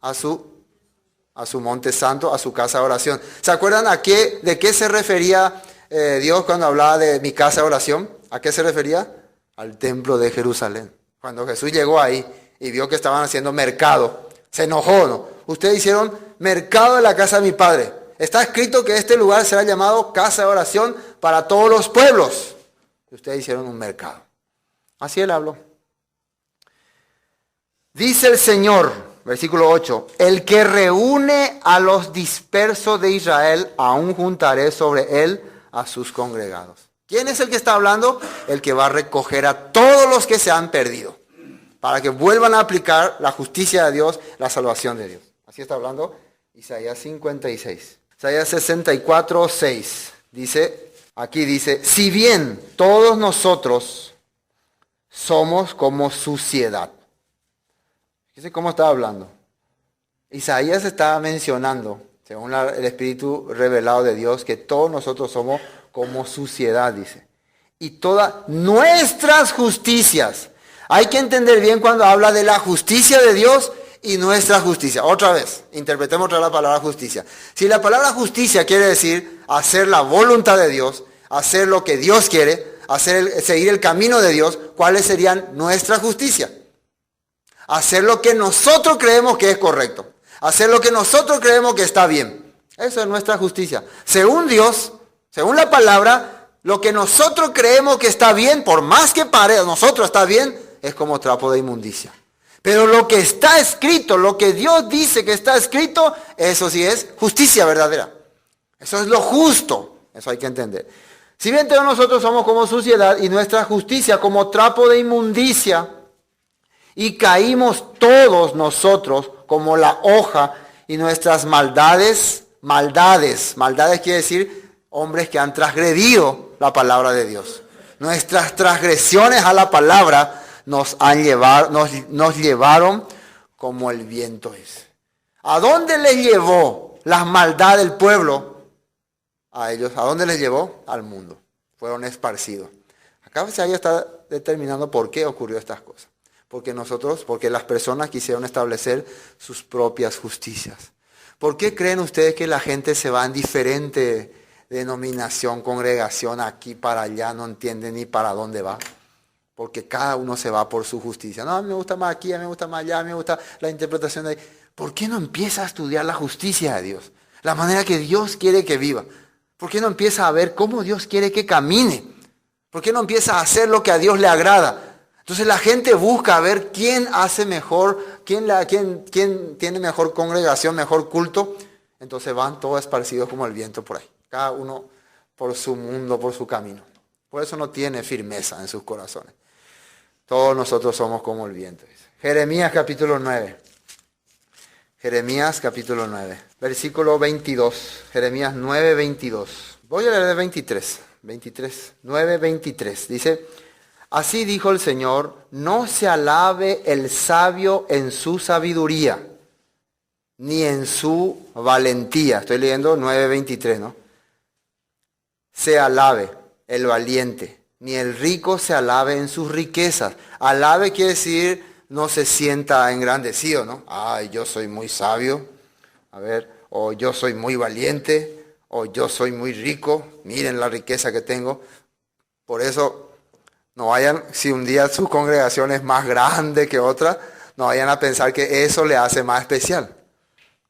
A su monte santo, a su casa de oración. ¿Se acuerdan de qué se refería Dios cuando hablaba de mi casa de oración? ¿A qué se refería? Al templo de Jerusalén. Cuando Jesús llegó ahí y vio que estaban haciendo mercado, se enojó, ¿no? Ustedes hicieron mercado en la casa de mi padre. Está escrito que este lugar será llamado casa de oración para todos los pueblos. Ustedes hicieron un mercado. Así él habló. Dice el Señor, versículo 8, el que reúne a los dispersos de Israel, aún juntaré sobre él a sus congregados. ¿Quién es el que está hablando? El que va a recoger a todos los que se han perdido, para que vuelvan a aplicar la justicia de Dios, la salvación de Dios. Así está hablando Isaías 56. Isaías 64, 6. Aquí dice, si bien todos nosotros somos como suciedad. Fíjense cómo está hablando. Isaías está mencionando, según el Espíritu revelado de Dios, que todos nosotros somos como suciedad, dice. Y todas nuestras justicias. Hay que entender bien cuando habla de la justicia de Dios y nuestra justicia. Otra vez, interpretemos otra vez la palabra justicia. Si la palabra justicia quiere decir hacer la voluntad de Dios, hacer lo que Dios quiere, seguir el camino de Dios, ¿cuáles serían nuestra justicia? Hacer lo que nosotros creemos que es correcto. Hacer lo que nosotros creemos que está bien. Eso es nuestra justicia. Según Dios, según la palabra, lo que nosotros creemos que está bien, por más que parezca nosotros está bien, es como trapo de inmundicia. Pero lo que está escrito, lo que Dios dice que está escrito, eso sí es justicia verdadera. Eso es lo justo. Eso hay que entender. Si bien todos nosotros somos como suciedad y nuestra justicia como trapo de inmundicia, y caímos todos nosotros como la hoja y nuestras maldades quiere decir hombres que han transgredido la palabra de Dios. Nuestras transgresiones a la palabra nos llevaron como el viento es. ¿A dónde les llevó la maldad del pueblo? A ellos. ¿A dónde les llevó? Al mundo. Fueron esparcidos. Acá ya está determinando por qué ocurrió estas cosas. Porque las personas quisieron establecer sus propias justicias. ¿Por qué creen ustedes que la gente se va en diferente denominación, congregación, aquí para allá, no entiende ni para dónde va? Porque cada uno se va por su justicia. No, a mí me gusta más aquí, a mí me gusta más allá, a mí me gusta la interpretación de ahí. ¿Por qué no empieza a estudiar la justicia de Dios? La manera que Dios quiere que viva. ¿Por qué no empieza a ver cómo Dios quiere que camine? ¿Por qué no empieza a hacer lo que a Dios le agrada? Entonces la gente busca ver quién hace mejor, quién tiene mejor congregación, mejor culto. Entonces van todos esparcidos como el viento por ahí. Cada uno por su mundo, por su camino. Por eso no tiene firmeza en sus corazones. Todos nosotros somos como el viento. Jeremías capítulo 9. Jeremías capítulo 9. Versículo 22. Jeremías 9, 22. Voy a leer de 23. 9, 23. Dice... Así dijo el Señor, no se alabe el sabio en su sabiduría, ni en su valentía. Estoy leyendo 9:23, ¿no? se alabe el valiente, ni el rico se alabe en sus riquezas. Alabe quiere decir no se sienta engrandecido, ¿no? Ay, yo soy muy sabio, a ver, o yo soy muy valiente, o yo soy muy rico, miren la riqueza que tengo. Por eso no vayan, si un día su congregación es más grande que otra, no vayan a pensar que eso le hace más especial.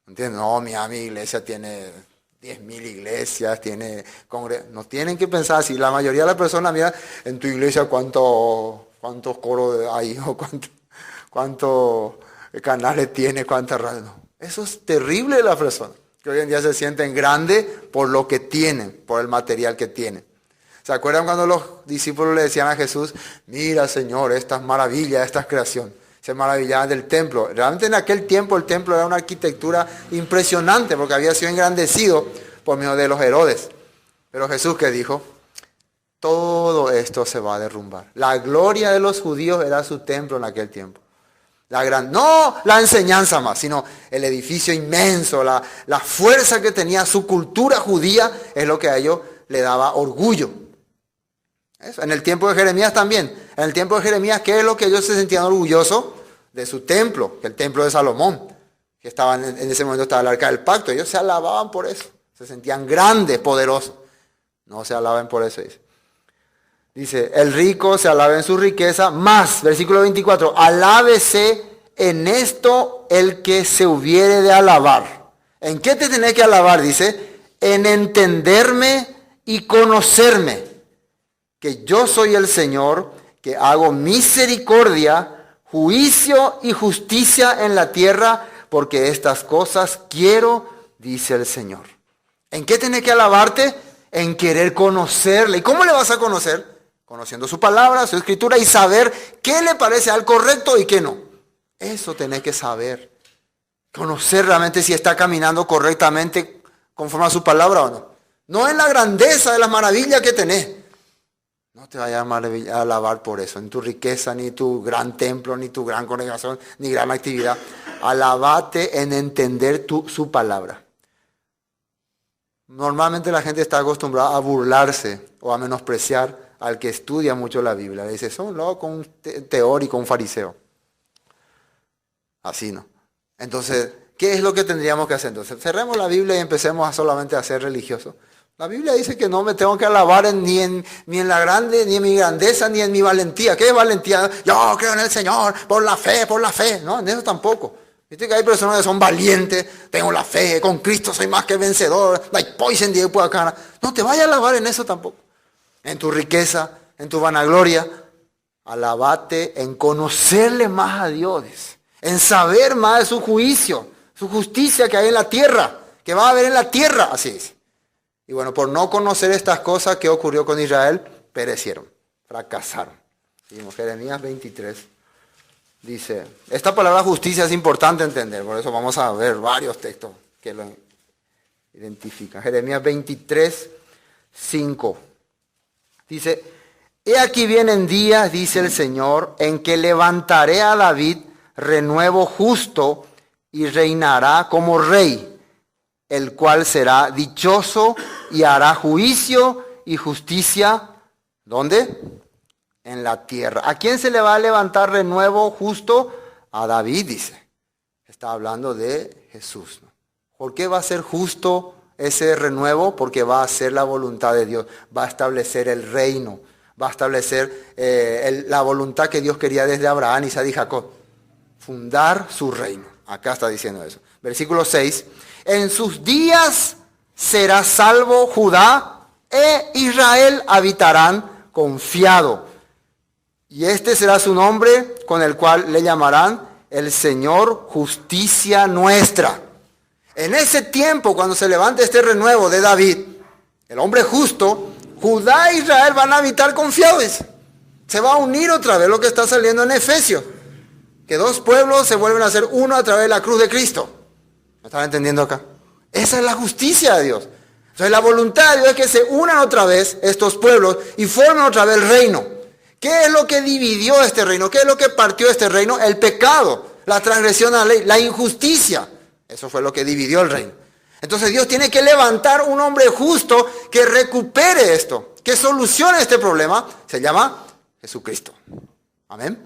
¿Entienden? No, mi iglesia tiene 10.000 iglesias, tiene no tienen que pensar así. La mayoría de las personas, mira, en tu iglesia cuántos coros hay, o cuántos canales tiene, cuántas radios. No. Eso es terrible de la persona, que hoy en día se sienten grandes por lo que tienen, por el material que tienen. ¿Se acuerdan cuando los discípulos le decían a Jesús, mira Señor, estas maravillas, estas creaciones? Se maravillaban del templo. Realmente en aquel tiempo el templo era una arquitectura impresionante porque había sido engrandecido por medio de los Herodes. Pero Jesús, ¿qué dijo? Todo esto se va a derrumbar. La gloria de los judíos era su templo en aquel tiempo. No la enseñanza más, sino el edificio inmenso, la fuerza que tenía su cultura judía es lo que a ellos le daba orgullo. Eso. En el tiempo de Jeremías también. En el tiempo de Jeremías, ¿qué es lo que ellos se sentían orgullosos? De su templo, que el templo de Salomón, que estaba en ese momento estaba el arca del pacto. Ellos se alababan por eso. Se sentían grandes, poderosos. No se alaban por eso, dice. Dice, el rico se alaba en su riqueza, más, versículo 24, alábese en esto el que se hubiere de alabar. ¿En qué te tenés que alabar? Dice, en entenderme y conocerme, que yo soy el Señor, que hago misericordia, juicio y justicia en la tierra, porque estas cosas quiero, dice el Señor. ¿En qué tenés que alabarte? En querer conocerle. ¿Y cómo le vas a conocer? Conociendo su palabra, su escritura y saber qué le parece al correcto y qué no. Eso tenés que saber. Conocer realmente si está caminando correctamente conforme a su palabra o no. No en la grandeza de las maravillas que tenés. No te vayas a alabar por eso, en tu riqueza, ni tu gran templo, ni tu gran congregación, ni gran actividad. Alabate en entender su palabra. Normalmente la gente está acostumbrada a burlarse o a menospreciar al que estudia mucho la Biblia. Le dice, son loco, un teórico, un fariseo. Así no. Entonces, ¿qué es lo que tendríamos que hacer? Entonces, cerremos la Biblia y empecemos solamente a ser religiosos. La Biblia dice que no me tengo que alabar ni en la grande, ni en mi grandeza, ni en mi valentía. ¿Qué es valentía? Yo creo en el Señor, por la fe, por la fe. No, en eso tampoco. Viste que hay personas que son valientes, tengo la fe, con Cristo soy más que vencedor, like poison Dios puede ganar. No te vayas a alabar en eso tampoco. En tu riqueza, en tu vanagloria, alabate en conocerle más a Dios, en saber más de su juicio, su justicia que hay en la tierra, que va a haber en la tierra, así es. Y bueno, por no conocer estas cosas, ¿qué ocurrió con Israel? Perecieron, fracasaron. Seguimos, Jeremías 23. Dice, esta palabra justicia es importante entender, por eso vamos a ver varios textos que lo identifican. Jeremías 23, 5. Dice, he aquí vienen días, dice el Señor, en que levantaré a David renuevo justo y reinará como rey, el cual será dichoso y hará juicio y justicia. ¿Dónde? En la tierra. ¿A quién se le va a levantar renuevo justo? A David, dice. Está hablando de Jesús, ¿no? ¿Por qué va a ser justo ese renuevo? Porque va a ser la voluntad de Dios. Va a establecer el reino. Va a establecer la voluntad que Dios quería desde Abraham, Isaac y Jacob. Fundar su reino. Acá está diciendo eso. Versículo 6. En sus días será salvo Judá e Israel habitarán confiado. Y este será su nombre con el cual le llamarán el Señor justicia nuestra. En ese tiempo, cuando se levante este renuevo de David, el hombre justo, Judá e Israel van a habitar confiados. Se va a unir otra vez lo que está saliendo en Efesios. Que dos pueblos se vuelven a hacer uno a través de la cruz de Cristo. ¿Me están entendiendo acá? Esa es la justicia de Dios. Entonces la voluntad de Dios es que se unan otra vez estos pueblos y formen otra vez el reino. ¿Qué es lo que dividió este reino? ¿Qué es lo que partió este reino? El pecado, la transgresión a la ley, la injusticia. Eso fue lo que dividió el reino. Entonces Dios tiene que levantar un hombre justo que recupere esto, que solucione este problema. Se llama Jesucristo. Amén.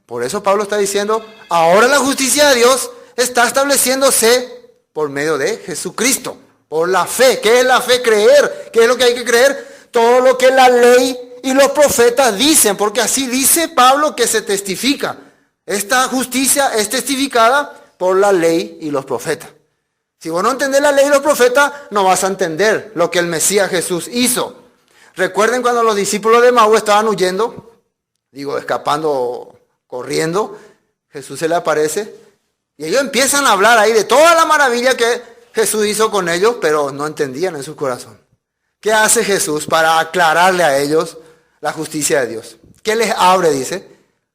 Por eso Pablo está diciendo, ahora la justicia de Dios está estableciéndose por medio de Jesucristo, por la fe. ¿Qué es la fe? Creer. ¿Qué es lo que hay que creer? Todo lo que la ley y los profetas dicen, porque así dice Pablo que se testifica. Esta justicia es testificada por la ley y los profetas. Si vos no entendés la ley y los profetas, no vas a entender lo que el Mesías Jesús hizo. Recuerden cuando los discípulos de Maús estaban huyendo, escapando, corriendo, Jesús se le aparece y ellos empiezan a hablar ahí de toda la maravilla que Jesús hizo con ellos, pero no entendían en su corazón. ¿Qué hace Jesús para aclararle a ellos la justicia de Dios? ¿Qué les abre? Dice,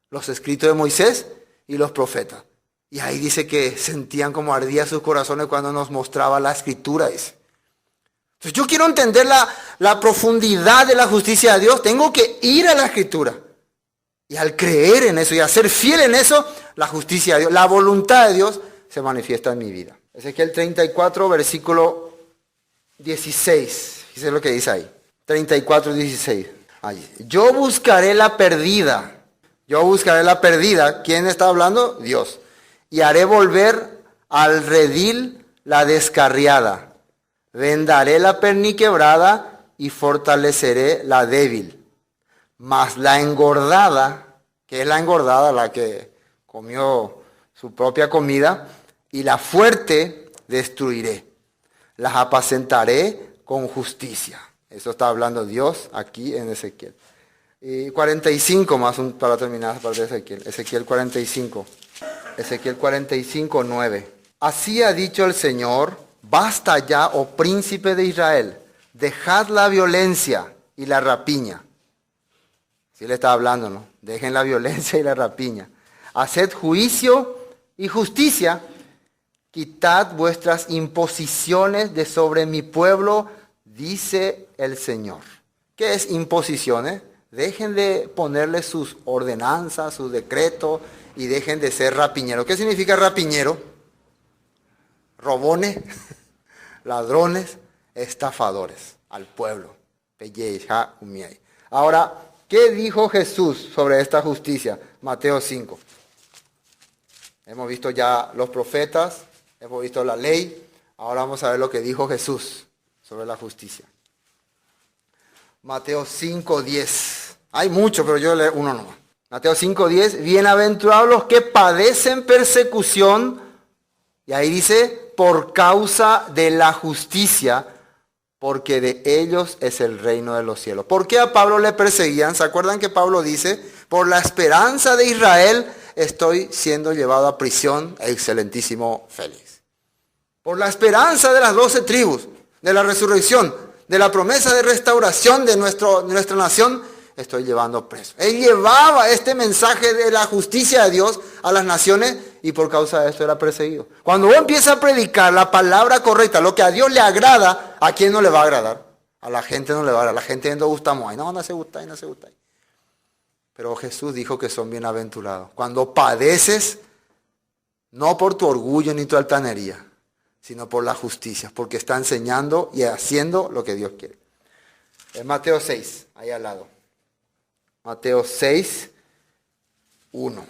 los escritos de Moisés y los profetas. Y ahí dice que sentían como ardía sus corazones cuando nos mostraba la escritura, dice. Entonces yo quiero entender la profundidad de la justicia de Dios. Tengo que ir a la escritura. Y al creer en eso y a ser fiel en eso, la justicia de Dios, la voluntad de Dios se manifiesta en mi vida. Ezequiel 34, versículo 16. Fíjense lo que dice ahí. 34, 16. Ahí. Yo buscaré la perdida. Yo buscaré la perdida. ¿Quién está hablando? Dios. Y haré volver al redil la descarriada. Vendaré la perniquebrada y fortaleceré la débil. Mas la engordada, que es la engordada, la que comió su propia comida, y la fuerte destruiré. Las apacentaré con justicia. Eso está hablando Dios aquí en Ezequiel. Y 45 más para terminar esa parte de Ezequiel. Ezequiel 45. Ezequiel 45, 9. Así ha dicho el Señor, basta ya, oh príncipe de Israel, dejad la violencia y la rapiña. Así le está hablando, ¿no? Dejen la violencia y la rapiña. Haced juicio y justicia, quitad vuestras imposiciones de sobre mi pueblo, dice el Señor. ¿Qué es imposiciones? Dejen de ponerle sus ordenanzas, sus decretos, y dejen de ser rapiñeros. ¿Qué significa rapiñero? Robones, ladrones, estafadores al pueblo. Ahora, ¿qué dijo Jesús sobre esta justicia? Mateo 5. Hemos visto ya los profetas, hemos visto la ley. Ahora vamos a ver lo que dijo Jesús sobre la justicia. Mateo 5, 10. Hay mucho, pero yo leo uno nomás. Mateo 5:10, bienaventurados los que padecen persecución, y ahí dice, por causa de la justicia, porque de ellos es el reino de los cielos. ¿Por qué a Pablo le perseguían? ¿Se acuerdan que Pablo dice, por la esperanza de Israel estoy siendo llevado a prisión, excelentísimo Félix? Por la esperanza de las 12 tribus, de la resurrección, de la promesa de restauración de nuestra nación, estoy llevando preso. Él llevaba este mensaje de la justicia de Dios a las naciones y por causa de esto era perseguido. Cuando vos empiezas a predicar la palabra correcta, lo que a Dios le agrada, ¿a quién no le va a agradar? A la gente no le va a agradar. A la gente no gustamos. No se gusta, no se gusta. Pero Jesús dijo que son bienaventurados. Cuando padeces, no por tu orgullo ni tu altanería, sino por la justicia, porque está enseñando y haciendo lo que Dios quiere. En Mateo 6, ahí al lado. Mateo 6, 1.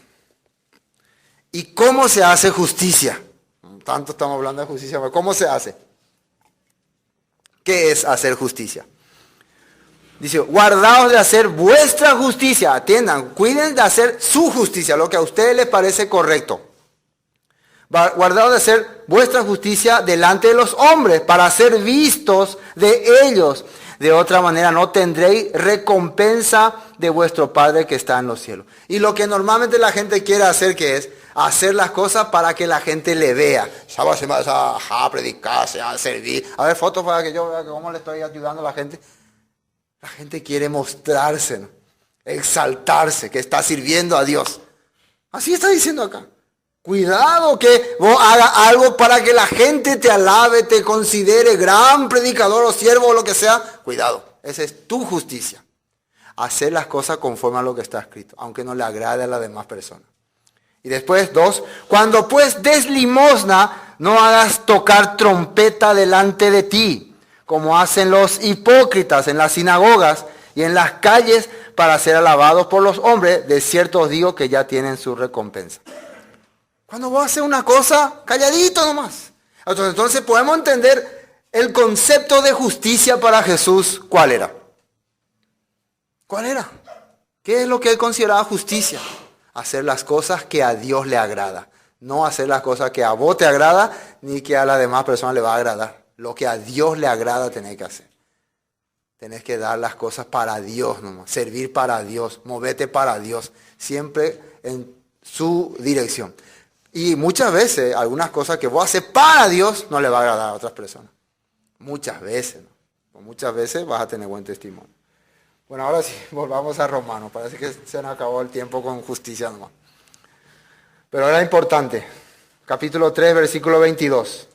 ¿Y cómo se hace justicia? Tanto estamos hablando de justicia, pero ¿cómo se hace? ¿Qué es hacer justicia? Dice, guardaos de hacer vuestra justicia. Atiendan, cuiden de hacer su justicia, lo que a ustedes les parece correcto. Guardaos de hacer vuestra justicia delante de los hombres, para ser vistos de ellos. De otra manera no tendréis recompensa de vuestro Padre que está en los cielos. Y lo que normalmente la gente quiere hacer, ¿qué es? Hacer las cosas para que la gente le vea. A predicarse, a servir. A ver, fotos para que yo vea cómo le estoy ayudando a la gente. La gente quiere mostrarse, ¿no? Exaltarse, que está sirviendo a Dios. Así está diciendo acá. Cuidado que vos hagas algo para que la gente te alabe, te considere gran predicador o siervo o lo que sea. Cuidado, esa es tu justicia. Hacer las cosas conforme a lo que está escrito, aunque no le agrade a las demás personas. Y después, 2, cuando pues des limosna, no hagas tocar trompeta delante de ti, como hacen los hipócritas en las sinagogas y en las calles para ser alabados por los hombres. De cierto os digo que ya tienen su recompensa. Cuando vos haces una cosa, calladito nomás. Entonces podemos entender el concepto de justicia para Jesús. ¿Cuál era? ¿Cuál era? ¿Qué es lo que él consideraba justicia? Hacer las cosas que a Dios le agrada. No hacer las cosas que a vos te agrada, ni que a las demás personas le va a agradar. Lo que a Dios le agrada tenés que hacer. Tenés que dar las cosas para Dios nomás. Servir para Dios. Moverte para Dios. Siempre en su dirección. Y muchas veces, algunas cosas que vos haces para Dios no le va a agradar a otras personas. Muchas veces, ¿no? Muchas veces vas a tener buen testimonio. Bueno, ahora sí, volvamos a Romanos. Parece que se nos acabó el tiempo con justicia nomás. Pero era importante. Capítulo 3, versículo 22.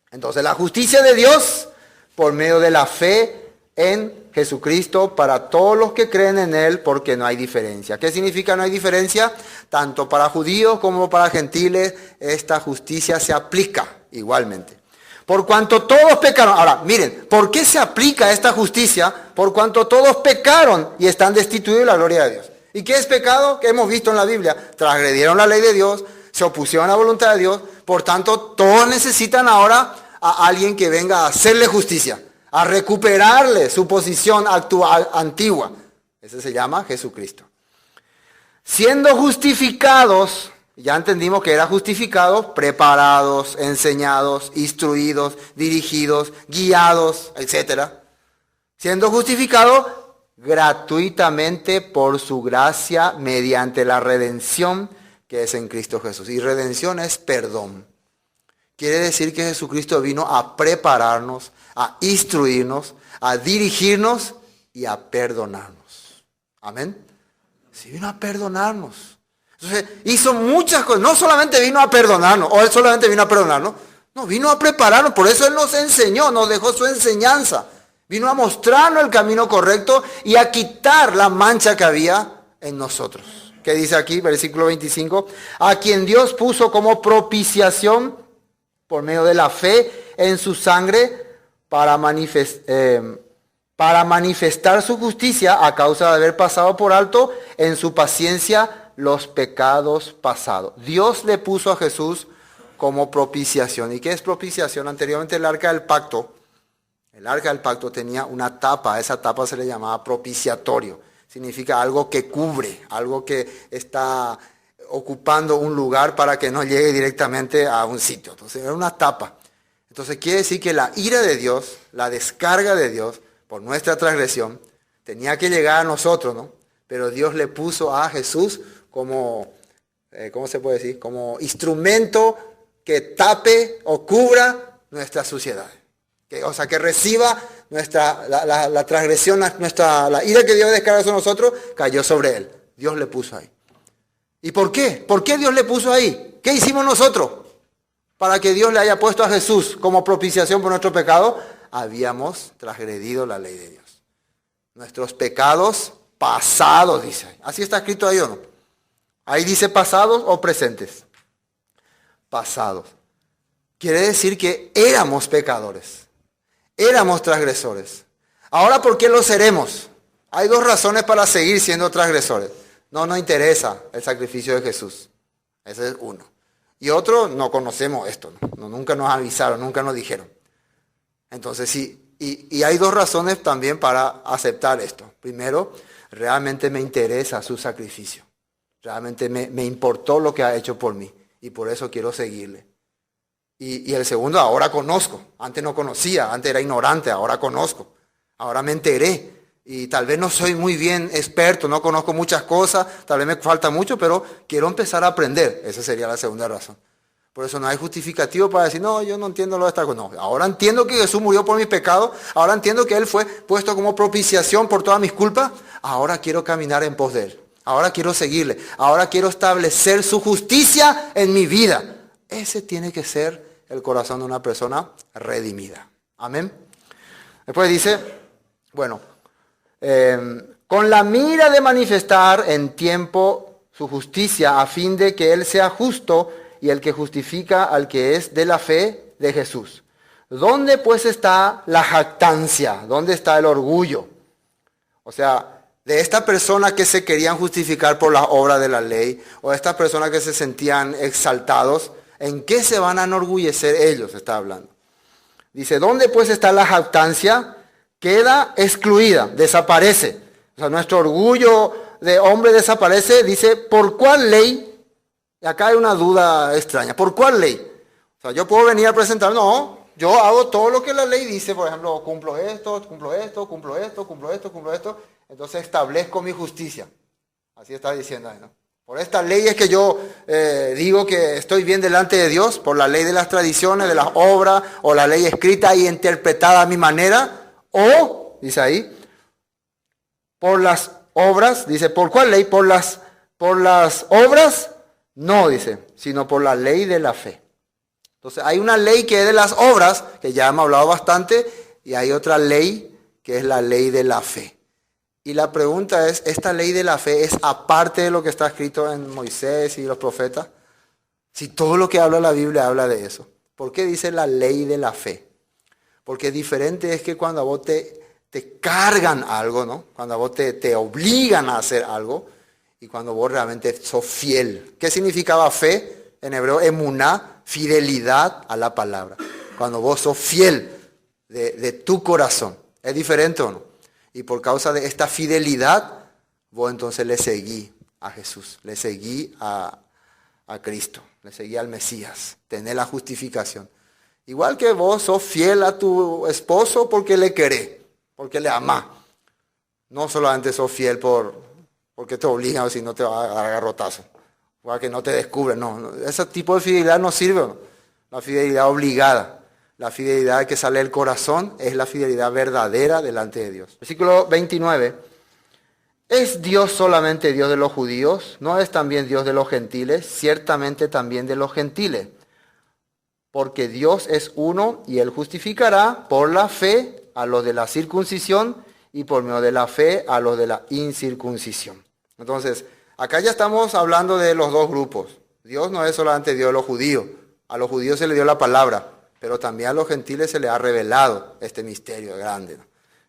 Entonces, la justicia de Dios por medio de la fe en Jesucristo para todos los que creen en Él, porque no hay diferencia. ¿Qué significa no hay diferencia? Tanto para judíos como para gentiles, esta justicia se aplica igualmente. Por cuanto todos pecaron. Ahora, miren, ¿por qué se aplica esta justicia? Por cuanto todos pecaron y están destituidos de la gloria de Dios. ¿Y qué es pecado? Que hemos visto en la Biblia. Transgredieron la ley de Dios, se opusieron a la voluntad de Dios. Por tanto, todos necesitan ahora a alguien que venga a hacerle justicia, a recuperarle su posición actual, antigua. Ese se llama Jesucristo. Siendo justificados, ya entendimos que era justificados, preparados, enseñados, instruidos, dirigidos, guiados, etc. Siendo justificados gratuitamente por su gracia mediante la redención que es en Cristo Jesús. Y redención es perdón. Quiere decir que Jesucristo vino a prepararnos, a instruirnos, a dirigirnos y a perdonarnos. Amén. Sí, vino a perdonarnos. Entonces hizo muchas cosas. No solamente vino a perdonarnos, o Él solamente vino a perdonarnos. No, vino a prepararnos. Por eso Él nos enseñó, nos dejó su enseñanza. Vino a mostrarnos el camino correcto y a quitar la mancha que había en nosotros. ¿Qué dice aquí? Versículo 25. A quien Dios puso como propiciación por medio de la fe en su sangre para manifestar su justicia a causa de haber pasado por alto en su paciencia los pecados pasados. Dios le puso a Jesús como propiciación. ¿Y qué es propiciación? Anteriormente el arca del pacto tenía una tapa. Esa tapa se le llamaba propiciatorio. Significa algo que cubre, algo que está ocupando un lugar para que no llegue directamente a un sitio. Entonces era una tapa. Entonces quiere decir que la ira de Dios, la descarga de Dios por nuestra transgresión, tenía que llegar a nosotros, ¿no? Pero Dios le puso a Jesús como, ¿cómo se puede decir? Como instrumento que tape o cubra nuestra suciedad. O sea, que reciba la transgresión, la ira que Dios descarga sobre nosotros, cayó sobre Él. Dios le puso ahí. ¿Y por qué? ¿Por qué Dios le puso ahí? ¿Qué hicimos nosotros para que Dios le haya puesto a Jesús como propiciación por nuestro pecado? Habíamos transgredido la ley de Dios. Nuestros pecados pasados, dice. Así está escrito ahí, ¿o no? Ahí dice pasados o presentes. Pasados. Quiere decir que éramos pecadores. Éramos transgresores. Ahora, ¿por qué lo seremos? Hay dos razones para seguir siendo transgresores. No nos interesa el sacrificio de Jesús. Ese es uno. Y otro, no conocemos esto. ¿No? Nunca nos avisaron, nunca nos dijeron. Entonces sí, y hay dos razones también para aceptar esto. Primero, realmente me interesa su sacrificio. Realmente me importó lo que ha hecho por mí. Y por eso quiero seguirle. Y el segundo, ahora conozco. Antes no conocía, antes era ignorante, ahora conozco. Ahora me enteré. Y tal vez no soy muy bien experto, no conozco muchas cosas, tal vez me falta mucho, pero quiero empezar a aprender. Esa sería la segunda razón. Por eso no hay justificativo para decir, no, yo no entiendo lo de esta cosa. No, ahora entiendo que Jesús murió por mis pecados, ahora entiendo que Él fue puesto como propiciación por todas mis culpas, ahora quiero caminar en pos de Él. Ahora quiero seguirle, ahora quiero establecer su justicia en mi vida. Ese tiene que ser el corazón de una persona redimida. Amén. Después dice, bueno, con la mira de manifestar en tiempo su justicia a fin de que Él sea justo y el que justifica al que es de la fe de Jesús. ¿Dónde pues está la jactancia? ¿Dónde está el orgullo? O sea, de esta persona que se querían justificar por las obras de la ley, o de estas personas que se sentían exaltados, ¿en qué se van a enorgullecer ellos? Está hablando. Dice, ¿dónde pues está la jactancia? Queda excluida, desaparece. O sea, nuestro orgullo de hombre desaparece. Dice, ¿por cuál ley? Y acá hay una duda extraña. ¿Por cuál ley? O sea, yo puedo venir a presentar, no, yo hago todo lo que la ley dice. Por ejemplo, cumplo esto, cumplo esto, cumplo esto, cumplo esto, cumplo esto. Entonces establezco mi justicia. Así está diciendo ahí, ¿no? Por esta ley es que yo digo que estoy bien delante de Dios, por la ley de las tradiciones, de las obras, o la ley escrita y interpretada a mi manera, o, dice ahí, por las obras, dice, ¿por cuál ley? Por las obras, no, dice, sino por la ley de la fe. Entonces hay una ley que es de las obras, que ya hemos hablado bastante, y hay otra ley que es la ley de la fe. Y la pregunta es, ¿esta ley de la fe es aparte de lo que está escrito en Moisés y los profetas? Si todo lo que habla la Biblia habla de eso. ¿Por qué dice la ley de la fe? Porque diferente es que cuando a vos te cargan algo, ¿no? Cuando a vos te obligan a hacer algo y cuando vos realmente sos fiel. ¿Qué significaba fe? En hebreo, emuná, fidelidad a la palabra. Cuando vos sos fiel de tu corazón. ¿Es diferente o no? Y por causa de esta fidelidad, vos entonces le seguí a Jesús, le seguí a Cristo, le seguí al Mesías, tenés la justificación. Igual que vos sos fiel a tu esposo porque le querés, porque le amás. No solamente sos fiel porque te obligan o si no te va a dar garrotazo, para que no te descubren. No, ese tipo de fidelidad no sirve, ¿no? La fidelidad obligada. La fidelidad que sale del corazón es la fidelidad verdadera delante de Dios. Versículo 29. ¿Es Dios solamente Dios de los judíos? ¿No es también Dios de los gentiles? Ciertamente también de los gentiles. Porque Dios es uno y Él justificará por la fe a los de la circuncisión y por medio de la fe a los de la incircuncisión. Entonces, acá ya estamos hablando de los dos grupos. Dios no es solamente Dios de los judíos. A los judíos se le dio la palabra. Pero también a los gentiles se les ha revelado este misterio grande, ¿no?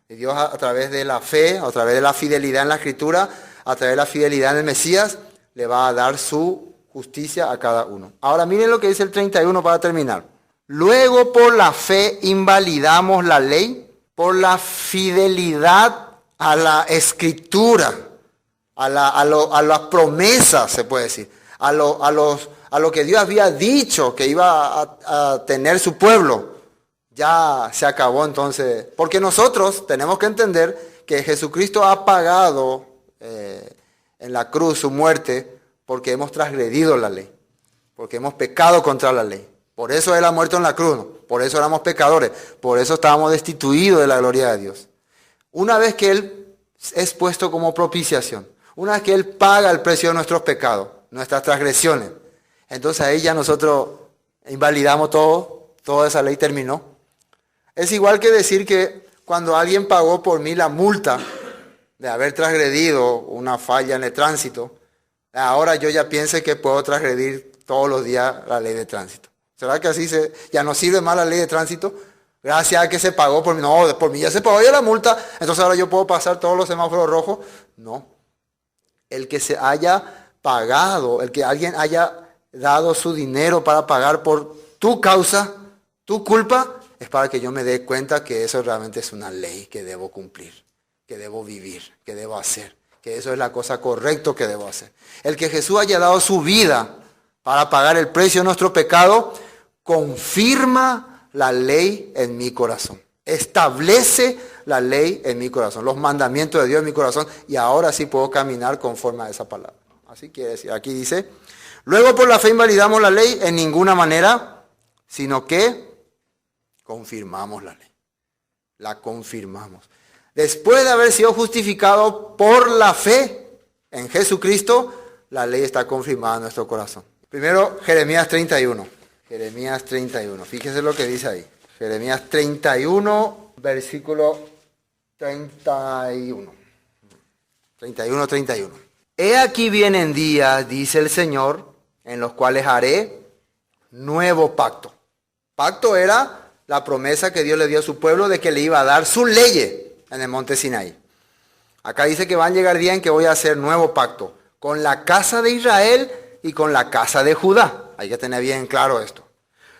Y Dios a través de la fe, a través de la fidelidad en la Escritura, a través de la fidelidad en el Mesías, le va a dar su justicia a cada uno. Ahora miren lo que dice el 31 para terminar. Luego por la fe invalidamos la ley, por la fidelidad a la Escritura, a las promesas, se puede decir, a lo que Dios había dicho que iba a tener su pueblo, ya se acabó entonces. Porque nosotros tenemos que entender que Jesucristo ha pagado en la cruz su muerte porque hemos transgredido la ley, porque hemos pecado contra la ley. Por eso Él ha muerto en la cruz, ¿no? Por eso éramos pecadores, por eso estábamos destituidos de la gloria de Dios. Una vez que Él es puesto como propiciación, una vez que Él paga el precio de nuestros pecados, nuestras transgresiones, entonces ahí ya nosotros invalidamos todo, toda esa ley terminó. Es igual que decir que cuando alguien pagó por mí la multa de haber transgredido una falla en el tránsito, ahora yo ya piense que puedo transgredir todos los días la ley de tránsito. ¿Será que así ya no sirve más la ley de tránsito? Gracias a que se pagó por mí. No, por mí ya se pagó ya la multa, entonces ahora yo puedo pasar todos los semáforos rojos. No. El que se haya pagado, el que alguien haya dado su dinero para pagar por tu causa, tu culpa, es para que yo me dé cuenta que eso realmente es una ley que debo cumplir, que debo vivir, que debo hacer, que eso es la cosa correcta que debo hacer. El que Jesús haya dado su vida para pagar el precio de nuestro pecado, confirma la ley en mi corazón. Establece la ley en mi corazón, los mandamientos de Dios en mi corazón, y ahora sí puedo caminar conforme a esa palabra. Así quiere decir, aquí dice, luego por la fe invalidamos la ley en ninguna manera, sino que confirmamos la ley. La confirmamos. Después de haber sido justificado por la fe en Jesucristo, la ley está confirmada en nuestro corazón. Primero, Jeremías 31. Jeremías 31. Fíjese lo que dice ahí. Jeremías 31, versículo 31. 31. He aquí vienen días, dice el Señor, en los cuales haré nuevo pacto. Pacto era la promesa que Dios le dio a su pueblo de que le iba a dar su ley en el monte Sinaí. Acá dice que van a llegar días en que voy a hacer nuevo pacto con la casa de Israel y con la casa de Judá. Hay que tener bien claro esto.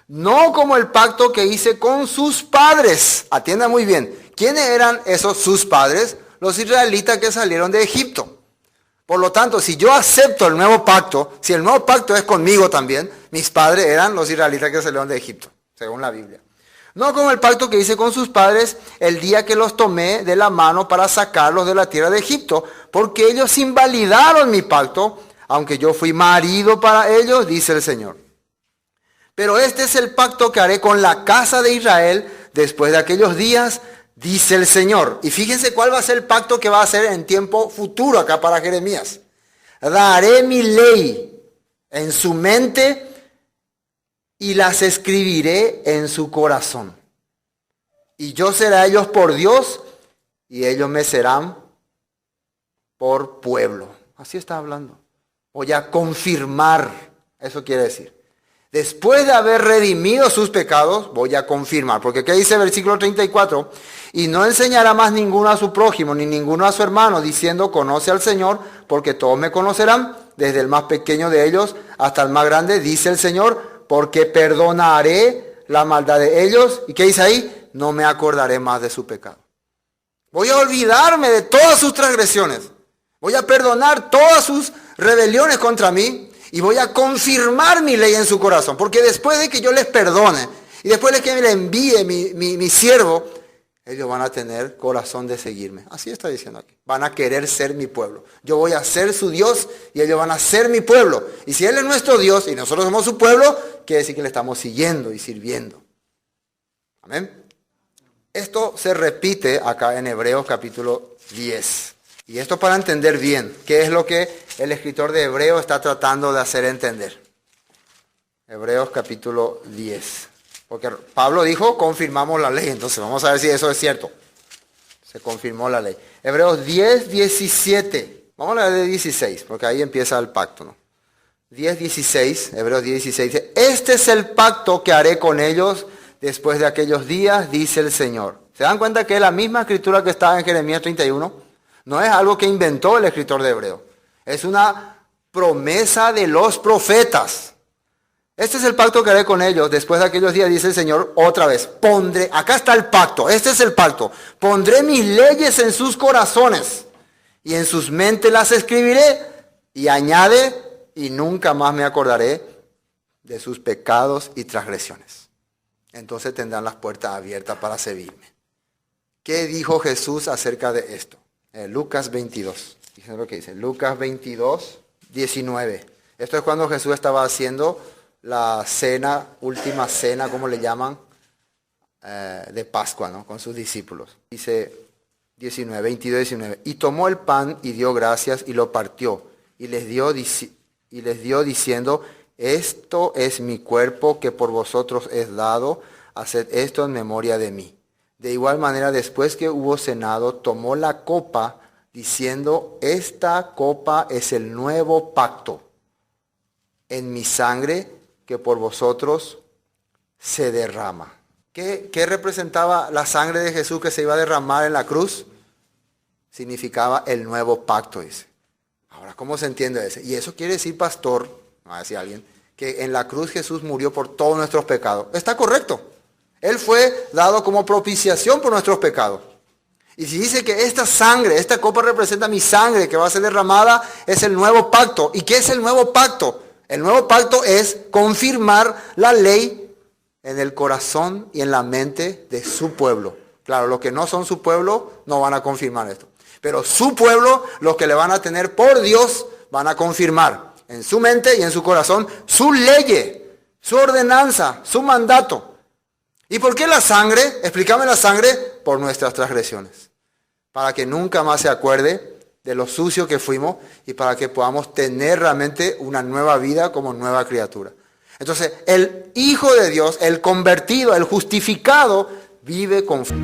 No como el pacto que hice con sus padres. Atienda muy bien. ¿Quiénes eran esos sus padres? Los israelitas que salieron de Egipto. Por lo tanto, si yo acepto el nuevo pacto, si el nuevo pacto es conmigo también, mis padres eran los israelitas que salieron de Egipto, según la Biblia. No como el pacto que hice con sus padres el día que los tomé de la mano para sacarlos de la tierra de Egipto, porque ellos invalidaron mi pacto, aunque yo fui marido para ellos, dice el Señor. Pero este es el pacto que haré con la casa de Israel después de aquellos días, dice el Señor. Y fíjense cuál va a ser el pacto que va a hacer en tiempo futuro acá para Jeremías. Daré mi ley en su mente y las escribiré en su corazón. Y yo seré a ellos por Dios y ellos me serán por pueblo. Así está hablando. Voy a confirmar, eso quiere decir. Después de haber redimido sus pecados, voy a confirmar. Porque ¿qué dice el versículo 34? Y no enseñará más ninguno a su prójimo, ni ninguno a su hermano, diciendo, conoce al Señor, porque todos me conocerán, desde el más pequeño de ellos hasta el más grande, dice el Señor, porque perdonaré la maldad de ellos. ¿Y qué dice ahí? No me acordaré más de su pecado. Voy a olvidarme de todas sus transgresiones. Voy a perdonar todas sus rebeliones contra mí. Y voy a confirmar mi ley en su corazón. Porque después de que yo les perdone, y después de que me le envíe mi siervo, ellos van a tener corazón de seguirme. Así está diciendo aquí. Van a querer ser mi pueblo. Yo voy a ser su Dios y ellos van a ser mi pueblo. Y si Él es nuestro Dios y nosotros somos su pueblo, quiere decir que le estamos siguiendo y sirviendo. Amén. Esto se repite acá en Hebreos capítulo 10. Y esto para entender bien qué es lo que el escritor de Hebreos está tratando de hacer entender. Hebreos capítulo 10. Porque Pablo dijo, confirmamos la ley. Entonces vamos a ver si eso es cierto. Se confirmó la ley. Hebreos 10, 17. Vamos a leer de 16, porque ahí empieza el pacto, ¿no? 10, 16, Hebreos 10, 16 dice, este es el pacto que haré con ellos después de aquellos días, dice el Señor. ¿Se dan cuenta que es la misma escritura que estaba en Jeremías 31? No es algo que inventó el escritor de Hebreos. Es una promesa de los profetas. Este es el pacto que haré con ellos después de aquellos días, dice el Señor, otra vez. Pondré, acá está el pacto, este es el pacto. Pondré mis leyes en sus corazones y en sus mentes las escribiré. Y añade, y nunca más me acordaré de sus pecados y transgresiones. Entonces tendrán las puertas abiertas para servirme. ¿Qué dijo Jesús acerca de esto? Lucas 22. Fíjense lo que dice. Lucas 22, 19. Esto es cuando Jesús estaba haciendo la cena, última cena, como le llaman, de Pascua, ¿no? Con sus discípulos. Dice 19, 22, 19. Y tomó el pan y dio gracias y lo partió. Y les dio diciendo, esto es mi cuerpo que por vosotros es dado. Haced esto en memoria de mí. De igual manera, después que hubo cenado, tomó la copa, diciendo, esta copa es el nuevo pacto en mi sangre que por vosotros se derrama. ¿Qué representaba la sangre de Jesús que se iba a derramar en la cruz? Significaba el nuevo pacto, dice. Ahora, ¿cómo se entiende eso? Y eso quiere decir, pastor, va a decir alguien, que en la cruz Jesús murió por todos nuestros pecados. Está correcto. Él fue dado como propiciación por nuestros pecados. Y si dice que esta sangre, esta copa representa mi sangre que va a ser derramada, es el nuevo pacto. ¿Y qué es el nuevo pacto? El nuevo pacto es confirmar la ley en el corazón y en la mente de su pueblo. Claro, los que no son su pueblo no van a confirmar esto. Pero su pueblo, los que le van a tener por Dios, van a confirmar en su mente y en su corazón su ley, su ordenanza, su mandato. ¿Y por qué la sangre? Explícame la sangre. Por nuestras transgresiones. Para que nunca más se acuerde de lo sucio que fuimos y para que podamos tener realmente una nueva vida como nueva criatura. Entonces, el Hijo de Dios, el convertido, el justificado, vive con fe.